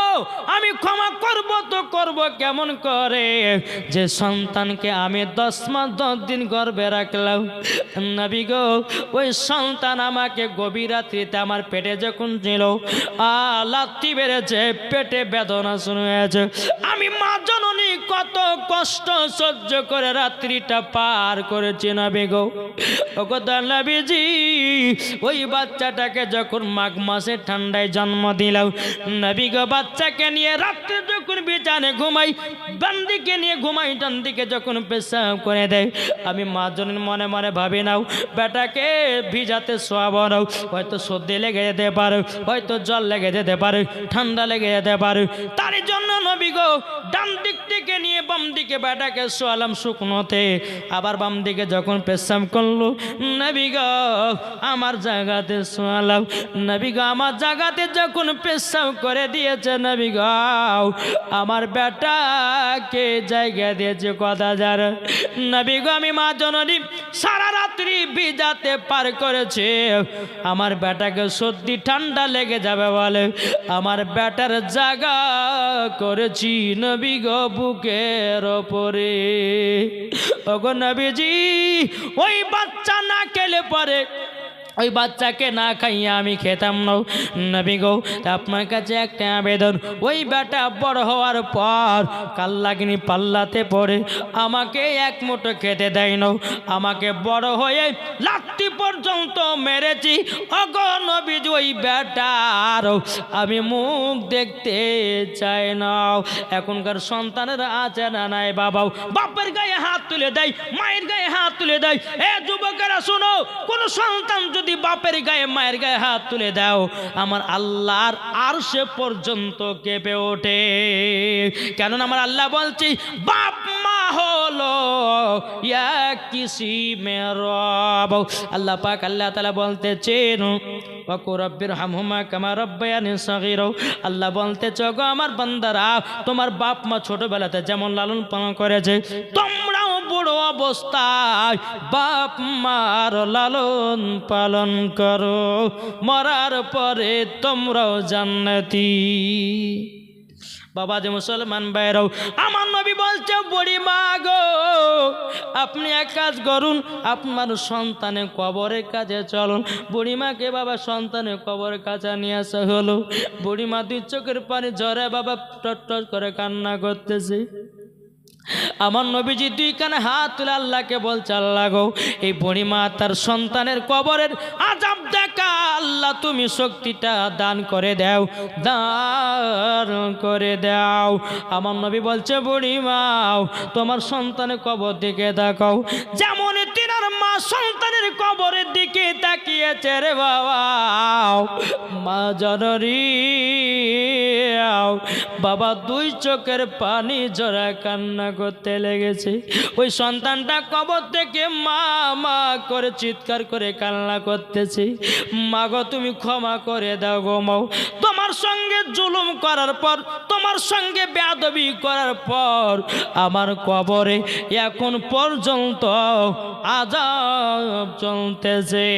আমি ক্ষমা করব তো করব কেমন করে, যে সন্তানকে আমি 10 মাস 10 দিন গর্ভে রাখলাম। নবী গো ওই সন্তান আমাকে গভীর রাত্রিতে আমার পেটে যখন ছিল লাথি বেড়েছে, পেটে বেদনা শুরু হয়েছে। আমি মা জননী কত কষ্ট সহ্য করে রাত্রিটা পার করেছি নবী গো। ও গো নবীজি ওই বাচ্চাটাকে যখন মাঘ মাসে ঠান্ডায় জন্ম দিলাম নবী গো, বাচ্চাকে নিয়ে রাত্রে যখন বিছানে ঘুমাই, বান্দিকে নিয়ে ঘুমাই, ডান দিকে যখন পেশাব করে দেয় আমি মা জনের মনে মনে ভাবি নাও বেটাকে ভিজাতে শোয়াবো নাও, হয়তো সর্দি লেগে যেতে পারে, হয়তো জল লেগে যেতে পারে, ঠান্ডা লেগে যেতে পারে। তার জন্য নবী গো ডান দিক থেকে নিয়ে বাম দিকে বেটাকে শোয়ালাম শুকনোতে, আবার বাম দিকে যখন পেশাব করলো নবী গো আমার জায়গাতে শোয়ালাম। নবী গো আমার জায়গাতে যখন পেশাব করে দিয়েছে নবী গো আমার বেটাকে জায়গা দিয়েছে কথা যার। নবী গো আমি মা জননী সারা রাত্রি ভিজাতে পার করেছে, আমার বেটাকে সর্দি ঠান্ডা লেগে যাবে বলে আমার বেটার জায়গা করেছি নবী গো বুকের ওপরে। ওগো নবীজি ওই বাচ্চা না খেলে পরে ওই বাচ্চাকে না খাইয়া আমি খেতাম না। নবী গো আপনার কাছে একটা আবেদন, ওই বেটা বড় হওয়ার পর কাল্লাগিনি পাল্লাতে পড়ে আমাকে এক মুঠো খেতে দেয় না, আমাকে বড় হয়ে লাত্তি পর্যন্ত মেরেছি। ওগো নবীজি ওই বেটার আমি মুখ দেখতে চাই না। এখনকার সন্তানেরা আছে না নাই বাবাও বাপের গায়ে হাত তুলে দেয়, মায়ের গায়ে হাত তুলে দেয়। এ যুবকেরা শোনো, কোন সন্তান যদি বাপের গায়ে মায়ের গায়ে হাত তুলে দাও আমার আল্লাহর আরশে পর্যন্ত কেঁপে ওঠে। কেননা আমার আল্লাহ বলছি বাপ মা হলো এক কিসিমের রব। আল্লাহ পাক আল্লাহ তাআলা বলতেছেন ওয়া রাব্বির হামহুমা কামা রাব্বায়ানি সগীরা। আল্লাহ বলতেছে গো আমার বান্দারা তোমার বাপ মা ছোটবেলাতে যেমন লালন পালন করেছে তোমরাও বুড়ো অবস্থায় বাপ মার লালন পালন করো, মরার পরে তোমরাও জান্নাতি। বাবা যে মুসলমান ভাইরাও আমার নবী বলছে বুড়ি মা গো আপনি এক কাজ করুন, আপনার সন্তানের কবরের কাছে চলুন। বুড়িমাকে বাবা সন্তানের কবরের কাছে নিয়ে আসা হলো। বুড়িমা দুই চোখের পানি ঝরে বাবা টট করে কান্না করতেছে। আমার নবীজি দুই কানে হাত তুলে আল্লাহকে বলছে আল্লাহ গো এই বুড়িমা তার সন্তানের কবরের আযাব দেখা আল্লাহ তুমি শক্তিটা দান করে দাও, দান করে দাও। আমার নবী বলছে বুড়িমা তোমার সন্তানের কবর দিকে তাকাও, যেমন তিনার মা সন্তানের কবরের দিকে তাকিয়েছে রে বাবা মা জননী বাবা দুই চোখের পানি ঝরা কান্না করতে লেগেছে। ওই সন্তানটা কবর থেকে মা মা করে চিৎকার করে কান্না করতেছে, মা গো তুমি ক্ষমা করে দাও গো মাও, তোমার সঙ্গে জুলুম করার পর তোমার সঙ্গে বেয়াদবি করার পর আমার কবরে এখন পর্যন্ত আযাব চলতেছে।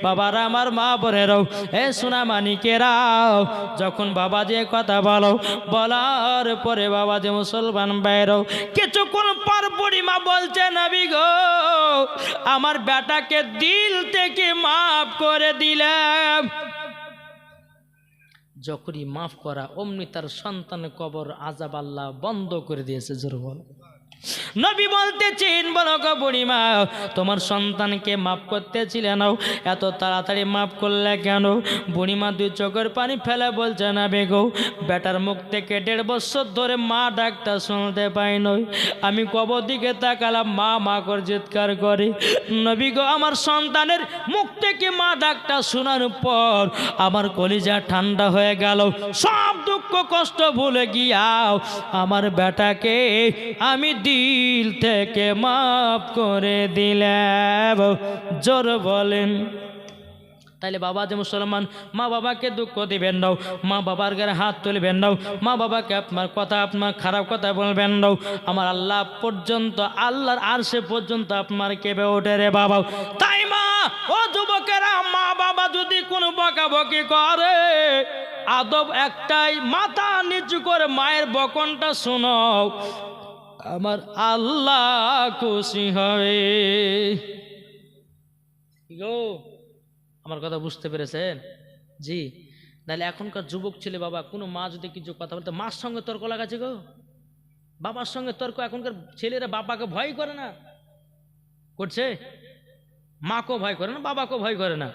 বাবারা আমার মা বোনেরাও এ সোনা মানিকেরাও যখন বাবা যে কথা বলো বলার পরে বাবা যে মুসলমান ভাইরাও কিছুক্ষণ পর বুড়িমা বলছে নবী গো আমার বেটাকে দিল থেকে মাফ করে দিলাম। যখনই মাফ করা অমনি তার সন্তানের কবর আযাব আল্লাহ বন্ধ করে দিয়েছে। জোর বল নবী বলতেছেন বলো গো বুড়িমা তোমার সন্তানকে মাফ করতেছিলে না এত তাড়াতাড়ি মাফ করলে কেন? বুড়িমা দুই চোখের পানি ফেলে বলছে না বেগো বেটার মুখ থেকে 1.5 বছর ধরে মা ডাকটা শুনতে পাই নই, আমি কবর দিকে তাকালাম মা মা করে চিৎকার করে। নবী গো আমার সন্তানের মুখ থেকে মা ডাকটা শোনার পর আমার কলিজা ঠান্ডা হয়ে গেল, সব দুঃখ কষ্ট ভুলে গিয়াও আমার বেটাকে আমি দিল থেকে মাফ করে দিলাম। জোর বলেন। তাইলে বাবা যে মুসলমান মা বাবাকে দুঃখ দিবেন নাও, মা বাবার গায়ে হাত তুলবেন নাও, মা বাবাকে আপনার কথা আপনার খারাপ কথা বলবেন নাও, আমার আল্লাহ পর্যন্ত আল্লাহর আরশে পর্যন্ত আপনার কেঁপে ওঠে রে বাবা। তাই মা ও যুবকেরা মা বাবা যদি কোনো বকাবকি করে আদব একটাই, মাথা নিচু করে মায়ের বকনটা শোনো, আমার আল্লাহ খুশি হবে। গো আমার কথা বুঝতে পেরেছেন? জি। নাহলে এখনকার যুবক ছেলে বাবা কোনো মা যদি কিছু কথা বলতে মার সঙ্গে তর্ক লাগাচ্ছে গো, বাবার সঙ্গে তর্ক। এখনকার ছেলেরা বাবাকে ভয় করে না, করছে মাকেও ভয় করে না বাবাকেও ভয় করে না।